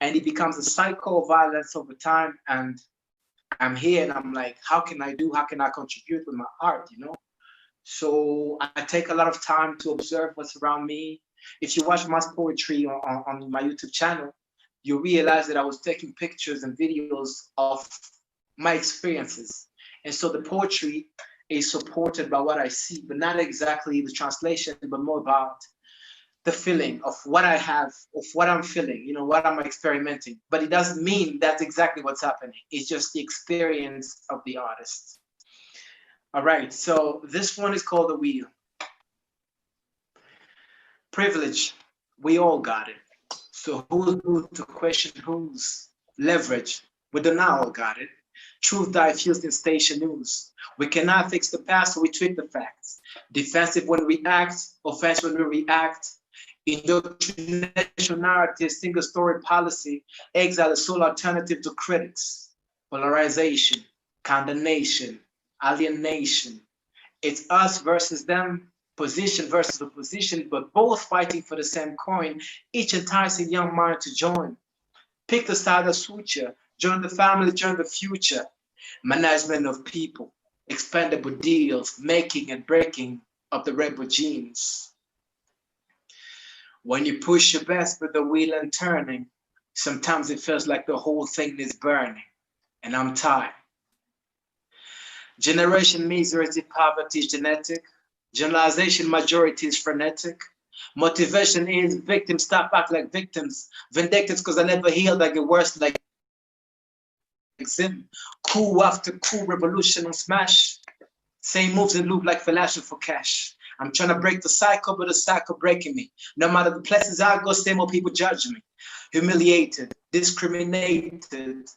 And it becomes a cycle of violence over time. And I'm here and I'm like, how can I contribute with my art, you know? So I take a lot of time to observe what's around me. If you watch mass poetry on my YouTube channel, you realize that I was taking pictures and videos of my experiences. And so the poetry is supported by what I see, but not exactly the translation, but more about the feeling of what I have, of what I'm feeling, you know, what I'm experimenting. But it doesn't mean that's exactly what's happening. It's just the experience of the artist. All right, so this one is called The Wheel. Privilege, we all got it. So who's who to question whose leverage? We don't all got it. Truth diffused in station news. We cannot fix the past, so we tweak the facts. Defensive when we act, offensive when we react. Indoctrination narrative, single story policy, exile the sole alternative to critics. Polarization, condemnation, alienation. It's us versus them, position versus opposition, but both fighting for the same coin, each enticing young mind to join. Pick the side that suits you, join the family, join the future. Management of people, expendable deals, making and breaking of the rebel genes. When you push your best with the wheel and turning, sometimes it feels like the whole thing is burning, and I'm tired. Generation misery, poverty is genetic. Generalization majority is frenetic. Motivation is victims stop acting like victims. Vindictives because I never healed, I get worse like Zim. Coup after coup, revolution on smash. Same moves and loop like flashing for cash. I'm trying to break the cycle, but the cycle breaking me. No matter the places I go, same old people judge me. Humiliated, discriminated,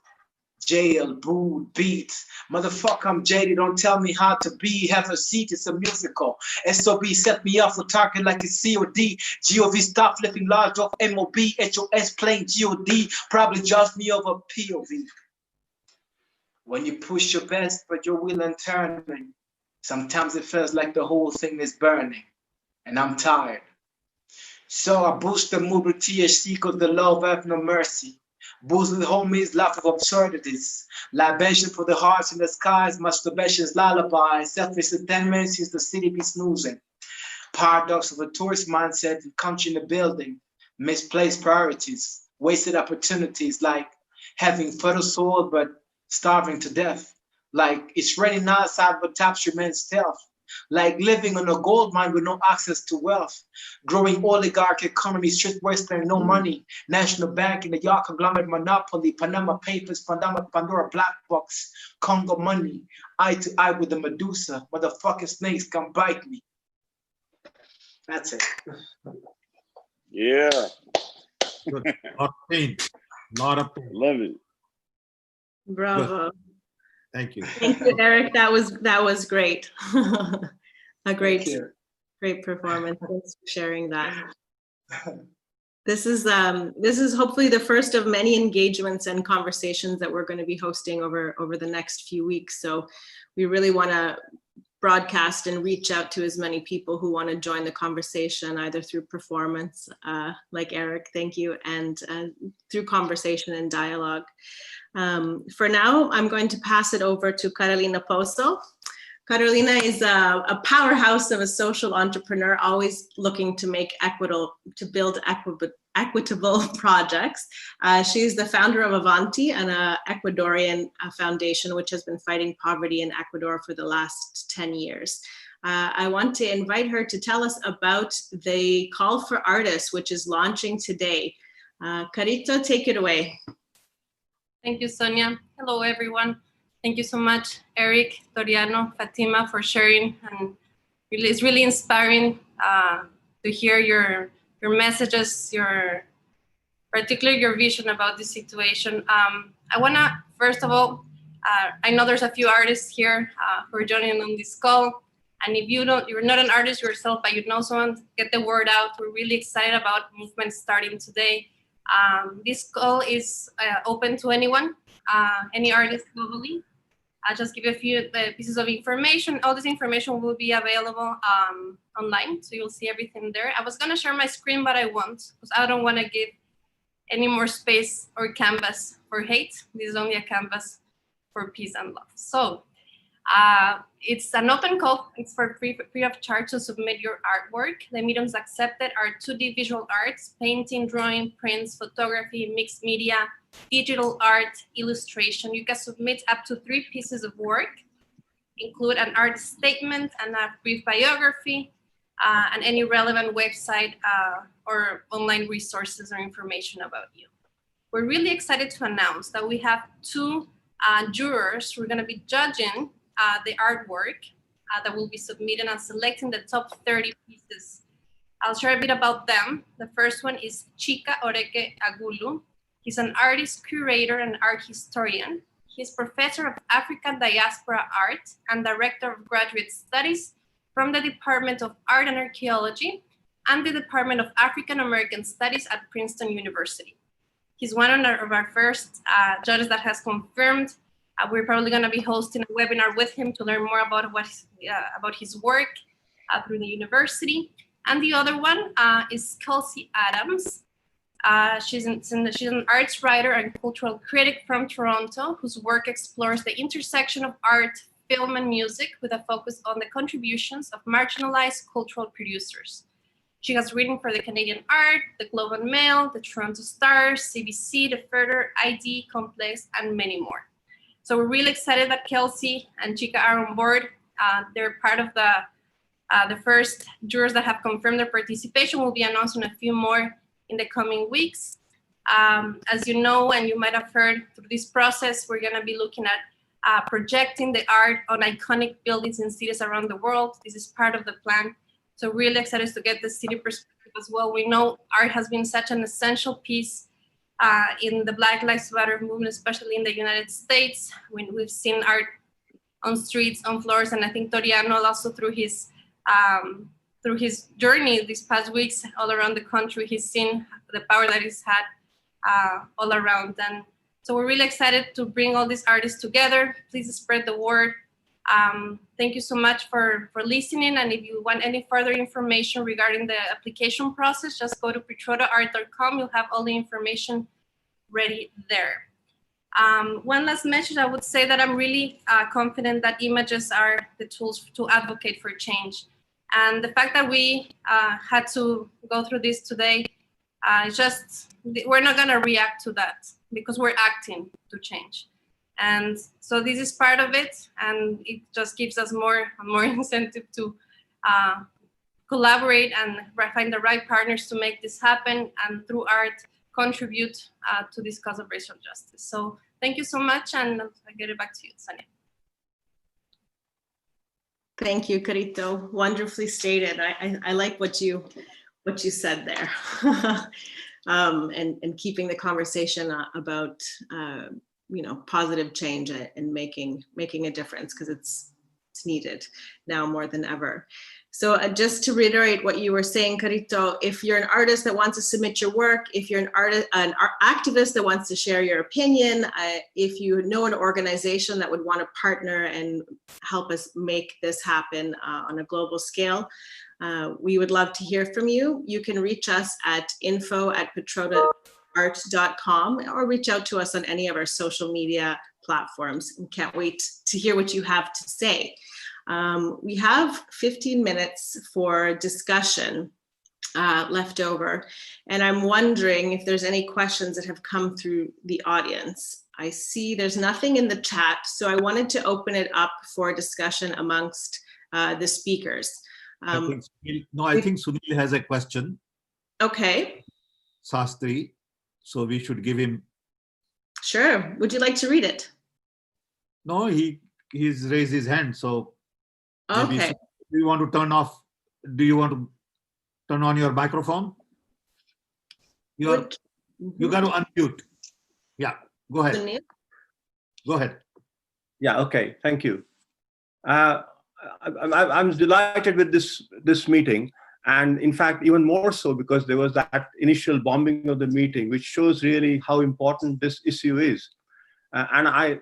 jailed, booed, beat. Motherfucker, I'm jaded, don't tell me how to be. Have a seat, it's a musical. SOB set me up for talking like it's COD. GOV stop flipping large off MOB. HOS playing GOD. Probably judge me over POV. When you push your best, but your will and turning, sometimes it feels like the whole thing is burning, and I'm tired. So I boost the mood with THC cause the love have no mercy. Boost with homies, laugh of absurdities. Libation for the hearts in the skies, masturbation's lullaby. Selfish for 10 minutes since the city be snoozing. Paradox of a tourist mindset and country in the building. Misplaced priorities, wasted opportunities like having fertile soil but starving to death. Like it's raining outside but taps remain stealth. Like living on a gold mine with no access to wealth. Growing oligarch economy, street western, no money. National bank in the York conglomerate monopoly. Panama Papers, Pandora black box. Congo money. Eye to eye with the Medusa. Motherfucking snakes come bite me. That's it. Yeah. Good. Lot of pain. Lot of pain. Love it. Bravo. Thank you. Thank you, Eric. That was great. A great performance. Thanks for sharing that. This is hopefully the first of many engagements and conversations that we're going to be hosting over the next few weeks. So we really want to broadcast and reach out to as many people who want to join the conversation, either through performance, like Eric, thank you, and through conversation and dialogue. For now, I'm going to pass it over to Catalina Postal, Catalina is a powerhouse of a social entrepreneur, always looking to build equitable projects. She's the founder of Avanti, an Ecuadorian foundation which has been fighting poverty in Ecuador for the last 10 years. I want to invite her to tell us about the Call for Artists, which is launching today. Carito, take it away. Thank you, Sonia. Hello, everyone. Thank you so much, Eric, Toriano, Fatima, for sharing. And it's really inspiring to hear your messages, particularly your vision about this situation. I want to, first of all, I know there's a few artists here who are joining on this call. And if you're not an artist yourself, but you know someone, get the word out. We're really excited about movement starting today. This call is open to anyone, any artist globally. I'll just give you a few pieces of information. All this information will be available online, so you'll see everything there. I was gonna share my screen, but I won't, because I don't wanna give any more space or canvas for hate. This is only a canvas for peace and love. So it's an open call. It's for free of charge to submit your artwork. The mediums accepted are 2D visual arts, painting, drawing, prints, photography, mixed media, digital art, illustration. You can submit up to 3 pieces of work, include an art statement and a brief biography, and any relevant website or online resources or information about you. We're really excited to announce that we have 2 jurors who are going to be judging the artwork that will be submitted and selecting the top 30 pieces. I'll share a bit about them. The first one is Chica Ortega Agulu. He's an artist, curator, and art historian. He's professor of African diaspora art and director of graduate studies from the Department of Art and Archaeology and the Department of African American Studies at Princeton University. He's one of our first judges that has confirmed. We're probably going to be hosting a webinar with him to learn more about about his work through the university. And the other one is Kelsey Adams. She's an arts writer and cultural critic from Toronto, whose work explores the intersection of art, film, and music with a focus on the contributions of marginalized cultural producers. She has written for the Canadian Art, the Globe and Mail, the Toronto Star, CBC, The Further, ID, Complex, and many more. So we're really excited that Kelsey and Chica are on board. They're part of the first jurors that have confirmed their participation. We'll be announcing a few more in the coming weeks. As you know, and you might have heard through this process, we're gonna be looking at projecting the art on iconic buildings in cities around the world. This is part of the plan. So really excited to get the city perspective as well. We know art has been such an essential piece in the Black Lives Matter movement, especially in the United States, when we've seen art on streets, on floors, and I think Toriano also through his journey these past weeks all around the country, he's seen the power that he's had all around. And so we're really excited to bring all these artists together. Please spread the word. Thank you so much for listening. And if you want any further information regarding the application process, just go to pitrodaart.com. You'll have all the information ready there. One last message, I would say that I'm really confident that images are the tools to advocate for change. And the fact that we had to go through this today, we're not gonna react to that because we're acting to change. And so this is part of it, and it just gives us more incentive to collaborate and find the right partners to make this happen, and through art contribute to this cause of racial justice. So thank you so much, and I'll get it back to you, Sonia. Thank you, Carito. Wonderfully stated. I like what you said there, and keeping the conversation about positive change and making a difference, because it's needed now more than ever. So just to reiterate what you were saying, Carito, if you're an artist that wants to submit your work, if you're an activist that wants to share your opinion, if you know an organization that would want to partner and help us make this happen on a global scale, we would love to hear from you. You can reach us at info@pitrodaart.com or reach out to us on any of our social media platforms. And can't wait to hear what you have to say. We have 15 minutes for discussion left over, and I'm wondering if there's any questions that have come through the audience. I see there's nothing in the chat, so I wanted to open it up for discussion amongst the speakers. I think Sunil has a question. Okay. Sastri, so we should give him. Sure. Would you like to read it? No, he's raised his hand, so. Okay. Do you want to turn off? Do you want to turn on your microphone? You got to unmute. Yeah, go ahead. Sunil? Go ahead. Yeah. Okay. Thank you. I'm delighted with this meeting, and in fact, even more so because there was that initial bombing of the meeting, which shows really how important this issue is. And I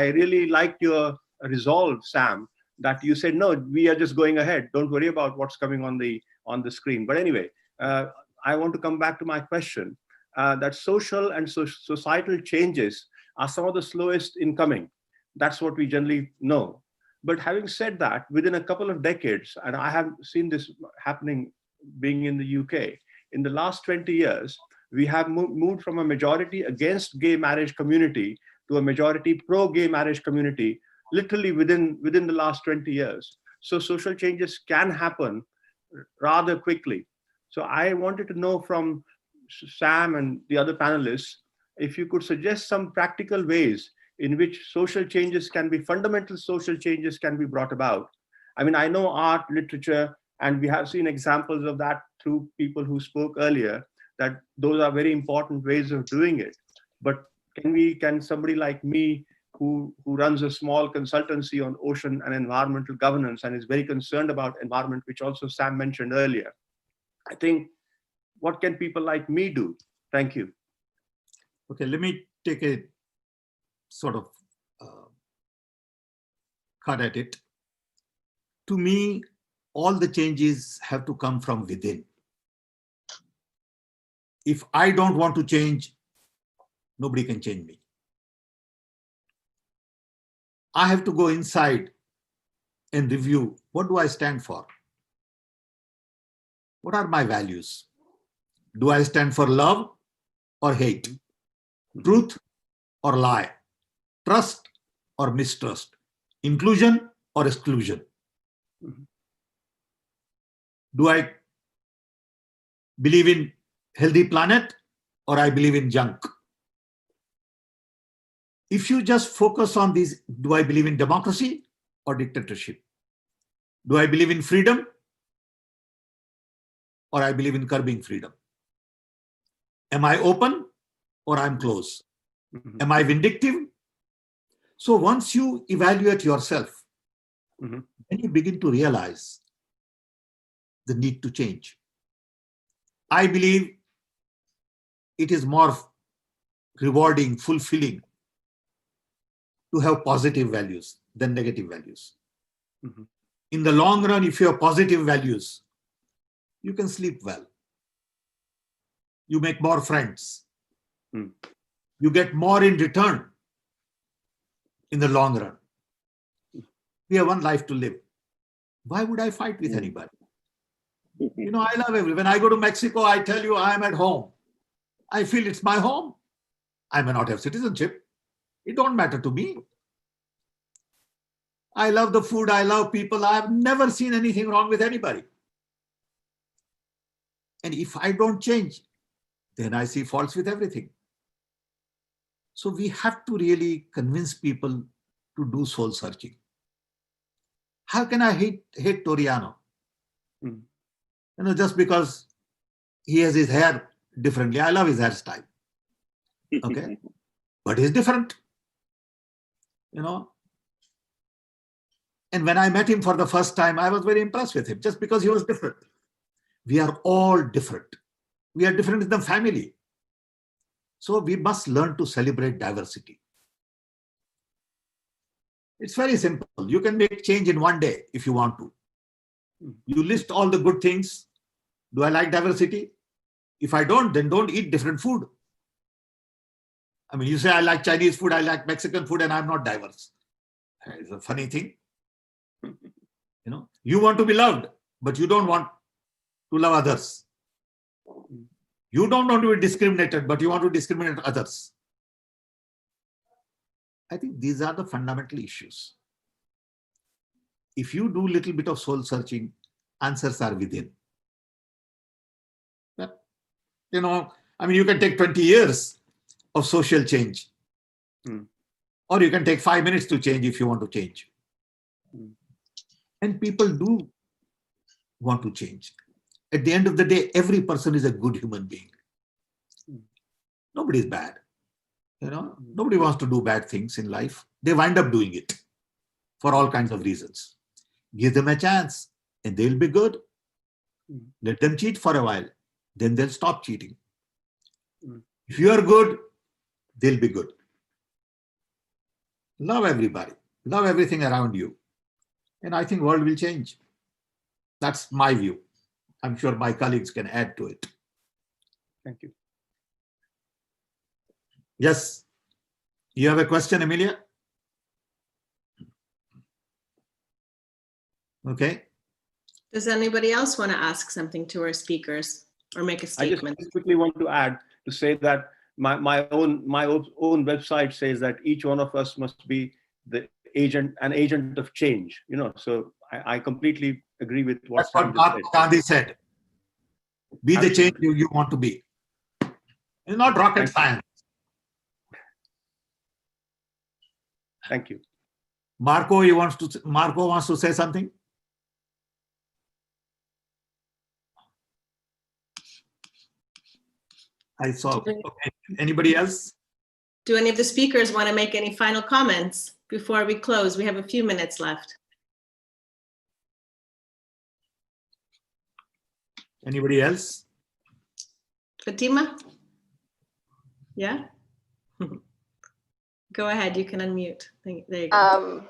really liked your resolve, Sam, that you said, no, we are just going ahead. Don't worry about what's coming on the screen. But anyway, I want to come back to my question, that social and societal changes are some of the slowest in coming. That's what we generally know. But having said that, within a couple of decades, and I have seen this happening being in the UK, in the last 20 years, we have moved from a majority against gay marriage community to a majority pro-gay marriage community, literally within the last 20 years. So social changes can happen rather quickly. So I wanted to know from Sam and the other panelists, if you could suggest some practical ways in which fundamental social changes can be brought about. I mean, I know art, literature, and we have seen examples of that through people who spoke earlier, that those are very important ways of doing it. But can somebody like me, who runs a small consultancy on ocean and environmental governance and is very concerned about environment, which also Sam mentioned earlier, I think, what can people like me do? Thank you. Okay, let me take a sort of cut at it. To me, all the changes have to come from within. If I don't want to change, nobody can change me. I have to go inside and review, what do I stand for? What are my values? Do I stand for love or hate? Truth or lie? Trust or mistrust? Inclusion or exclusion? Do I believe in healthy planet or I believe in junk? If you just focus on these, do I believe in democracy or dictatorship? Do I believe in freedom or I believe in curbing freedom? Am I open or I'm closed? Am I vindictive? So once you evaluate yourself, then you begin to realize the need to change. I believe it is more rewarding, fulfilling to have positive values than negative values. In the long run, if you have positive values, you can sleep well. You make more friends. You get more in return in the long run. We have one life to live. Why would I fight with anybody? You know, I love everyone. When I go to Mexico, I tell you I am at home. I feel it's my home. I may not have citizenship. It don't matter to me. I love the food. I love people. I have never seen anything wrong with anybody. And if I don't change, then I see faults with everything. So we have to really convince people to do soul searching. How can I hate Toriano? You know, just because he has his hair differently. I love his hairstyle. Okay. But he's different. You know. And when I met him for the first time, I was very impressed with him just because he was different. We are all different. We are different in the family. So we must learn to celebrate diversity. It's very simple. You can make change in one day if you want to. You list all the good things. Do I like diversity? If I don't, then don't eat different food. I mean, you say I like Chinese food, I like Mexican food, and I'm not diverse. It's a funny thing. You want to be loved, but you don't want to love others. You don't want to be discriminated, but you want to discriminate others. I think these are the fundamental issues. If you do a little bit of soul searching, answers are within. But, you know, I mean, you can take 20 years of social change. Or you can take 5 minutes to change if you want to change. And people do want to change. At the end of the day, every person is a good human being. Nobody is bad. You know, nobody wants to do bad things in life. They wind up doing it for all kinds of reasons. Give them a chance and they'll be good. Let them cheat for a while. Then they'll stop cheating. If you are good, they'll be good. Love everybody. Love everything around you. And I think the world will change. That's my view. I'm sure my colleagues can add to it. Thank you. Yes. You have a question, Amelia? Okay. Does anybody else want to ask something to our speakers or make a statement? I just quickly want to add to say that my own website says that each one of us must be an agent of change. You know, so I completely agree with what That's what Mahatma Gandhi said. Be the change you want to be. It's not rocket science. Thank you. Marco wants to say something. I saw. Okay. Anybody else? Do any of the speakers want to make any final comments before we close? We have a few minutes left. Anybody else? Fatima? Yeah? Go ahead, you can unmute. There you go.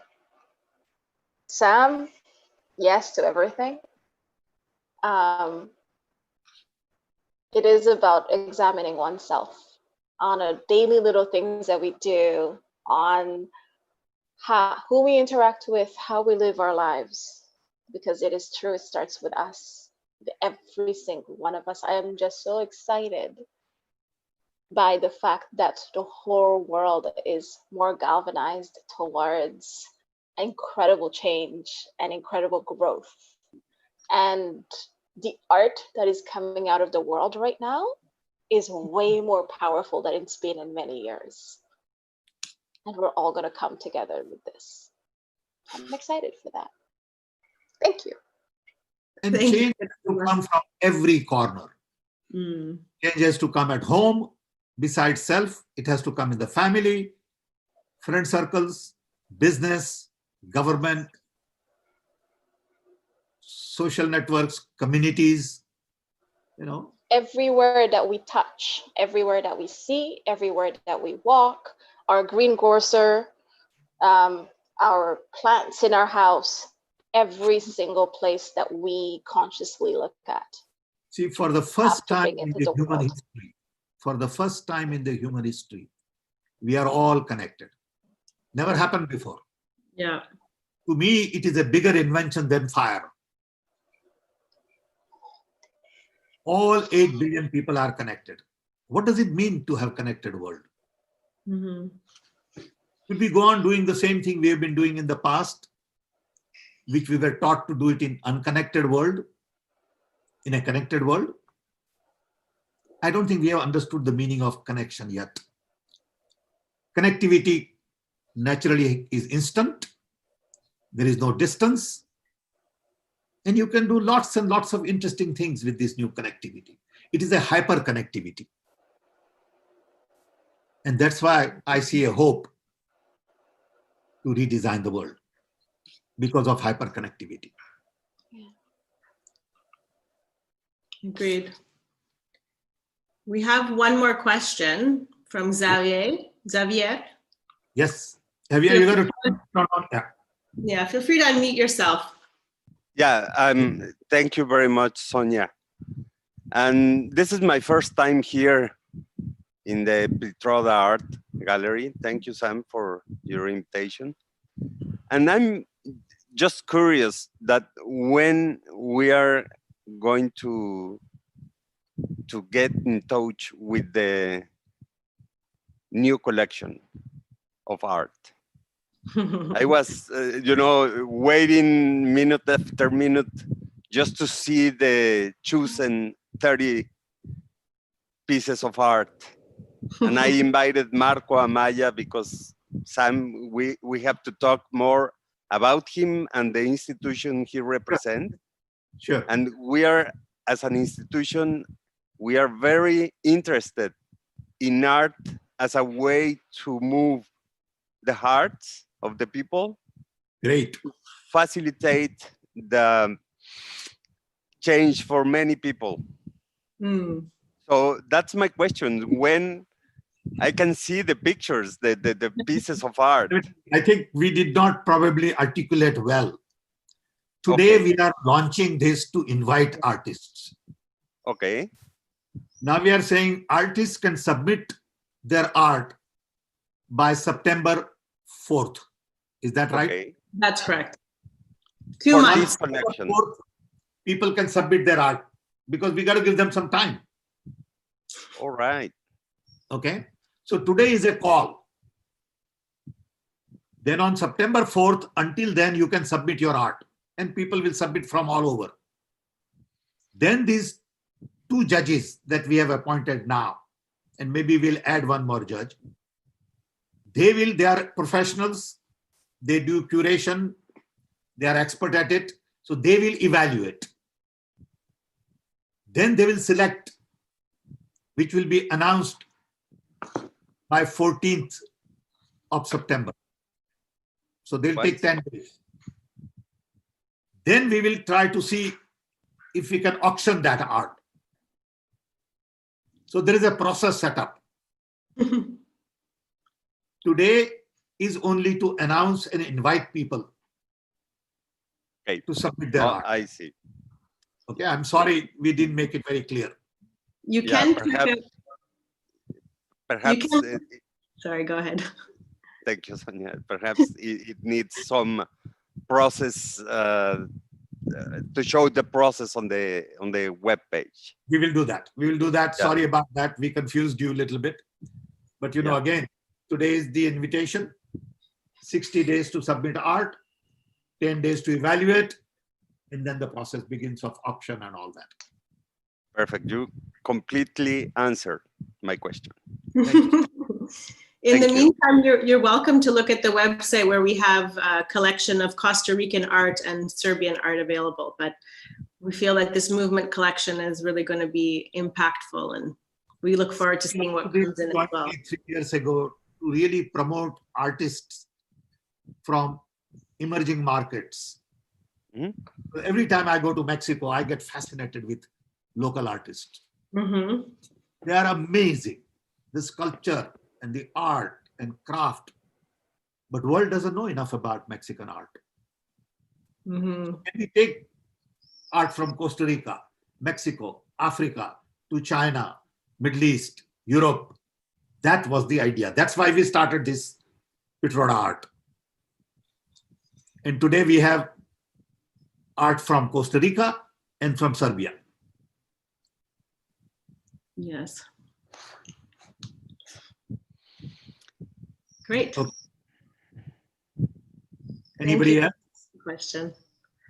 Sam, yes to everything. It is about examining oneself on a daily little things that we do, on who we interact with, how we live our lives, because it is true, it starts with us, every single one of us. I am just so excited by the fact that the whole world is more galvanized towards incredible change and incredible growth. And the art that is coming out of the world right now is way more powerful than it's been in many years. And we're all going to come together with this. I'm excited for that. Thank you. And change has to come from every corner. Change has to come at home. Besides self, it has to come in the family, friend circles, business, government, social networks, communities, you know. Everywhere that we touch, everywhere that we see, everywhere that we walk, our greengrocer, our plants in our house, every single place that we consciously look at. See, for the first time in the human history, we are all connected. Never happened before. Yeah. To me, it is a bigger invention than fire. All 8 billion people are connected. What does it mean to have connected world? Should we go on doing the same thing we have been doing in the past, which we were taught to do it in unconnected world, in a connected world? I don't think we have understood the meaning of connection yet. Connectivity naturally is instant. There is no distance. And you can do lots and lots of interesting things with this new connectivity. It is a hyper connectivity. And that's why I see a hope to redesign the world, because of hyper connectivity. Agreed. We have one more question from Xavier. Yes. Xavier, you got to turn on. Yeah, feel free to unmute yourself. Yeah, thank you very much, Sonia. And this is my first time here in the Pitroda Art Gallery. Thank you, Sam, for your invitation. And I'm just curious that when we are going to get in touch with the new collection of art. I was, waiting minute after minute just to see the chosen 30 pieces of art. And I invited Marco Amaya because Sam, we have to talk more about him and the institution he represents. Sure. And we are, as an institution, we are very interested in art as a way to move the hearts of the people. Great. Facilitate the change for many people. So that's my question. When I can see the pictures, the pieces of art. I think we did not probably articulate well. Today, we are launching this to invite artists. Okay. Now we are saying artists can submit their art by September 4th. Is that right? Okay. That's correct. For 2 months. this collection. 4th, people can submit their art because we got to give them some time. All right. Okay. So today is a call. Then on September 4th, until then, you can submit your art and people will submit from all over. Then these 2 judges that we have appointed now, and maybe we'll add 1 more judge. They are professionals. They do curation. They are expert at it. So they will evaluate. Then they will select, which will be announced by 14th of September. So they'll take 10 days. Then we will try to see if we can auction that art. So there is a process set up. Today is only to announce and invite people to submit their art. I see. Okay, I'm sorry we didn't make it very clear. You can perhaps sorry, go ahead. Thank you, Sonia. Perhaps it needs some process to show the process on the web page. We will do that. We will do that. Yeah. Sorry about that. We confused you a little bit. But again, today is the invitation. 60 days to submit art, 10 days to evaluate, and then the process begins of auction and all that. Perfect. You completely answered my question. In the meantime, you're welcome to look at the website where we have a collection of Costa Rican art and Serbian art available. But we feel that this movement collection is really going to be impactful, and we look forward to seeing what comes in as well. 3 years ago, to really promote artists from emerging markets. Every time I go to Mexico, I get fascinated with local artists. They are amazing. The sculpture and the art and craft. But the world doesn't know enough about Mexican art. Can we take art from Costa Rica, Mexico, Africa, to China, Middle East, Europe? That was the idea. That's why we started this Pitroda Art. And today we have art from Costa Rica and from Serbia. Yes. Great. Okay. Anybody else? Question.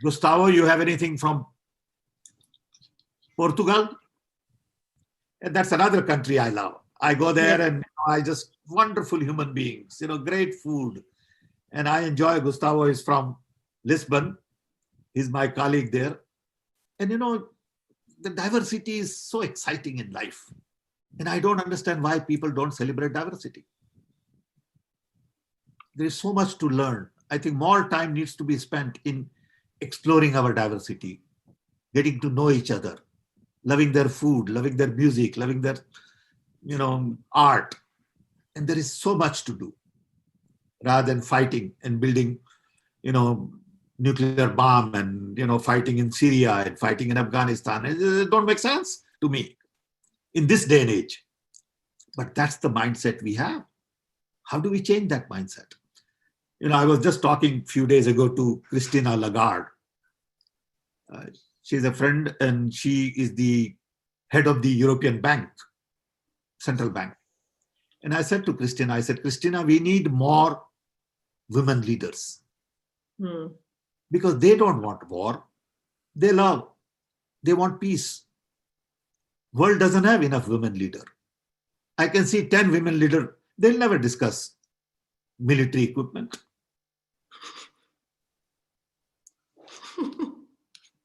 Gustavo, you have anything from Portugal? And that's another country I love. I go there and I just wonderful human beings, great food. And I enjoy. Gustavo is from Lisbon. He's my colleague there. And the diversity is so exciting in life. And I don't understand why people don't celebrate diversity. There is so much to learn. I think more time needs to be spent in exploring our diversity, getting to know each other, loving their food, loving their music, loving their, art. And there is so much to do rather than fighting and building, nuclear bomb and, fighting in Syria and fighting in Afghanistan. It don't make sense to me in this day and age. But that's the mindset we have. How do we change that mindset? I was just talking a few days ago to Christina Lagarde. She's a friend and she is the head of the European Bank, Central Bank. And I said to Christina, Christina, we need more women leaders. Because they don't want war. They want peace. World doesn't have enough women leader. I can see 10 women leader, they'll never discuss military equipment.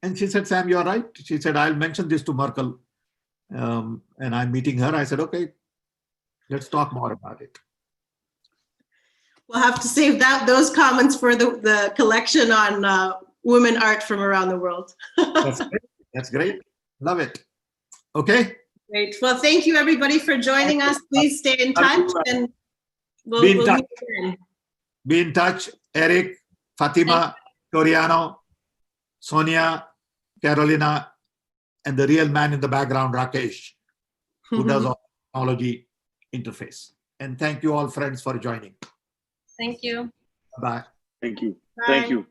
And she said, Sam, you're right. She said, I'll mention this to Merkel. And I'm meeting her. I said, okay, let's talk more about it. We'll have to save those comments for the collection on women art from around the world. That's great. That's great. Love it. Okay. Great. Well, thank you everybody for joining us. Please stay in touch and we'll Be in touch. meet again. Be in touch. Eric, Fatima, Toriano, Sonia, Carolina, and the real man in the background, Rakesh, who does all technology interface. And thank you all, friends, for joining. Thank you. Bye. Thank you. Bye. Thank you.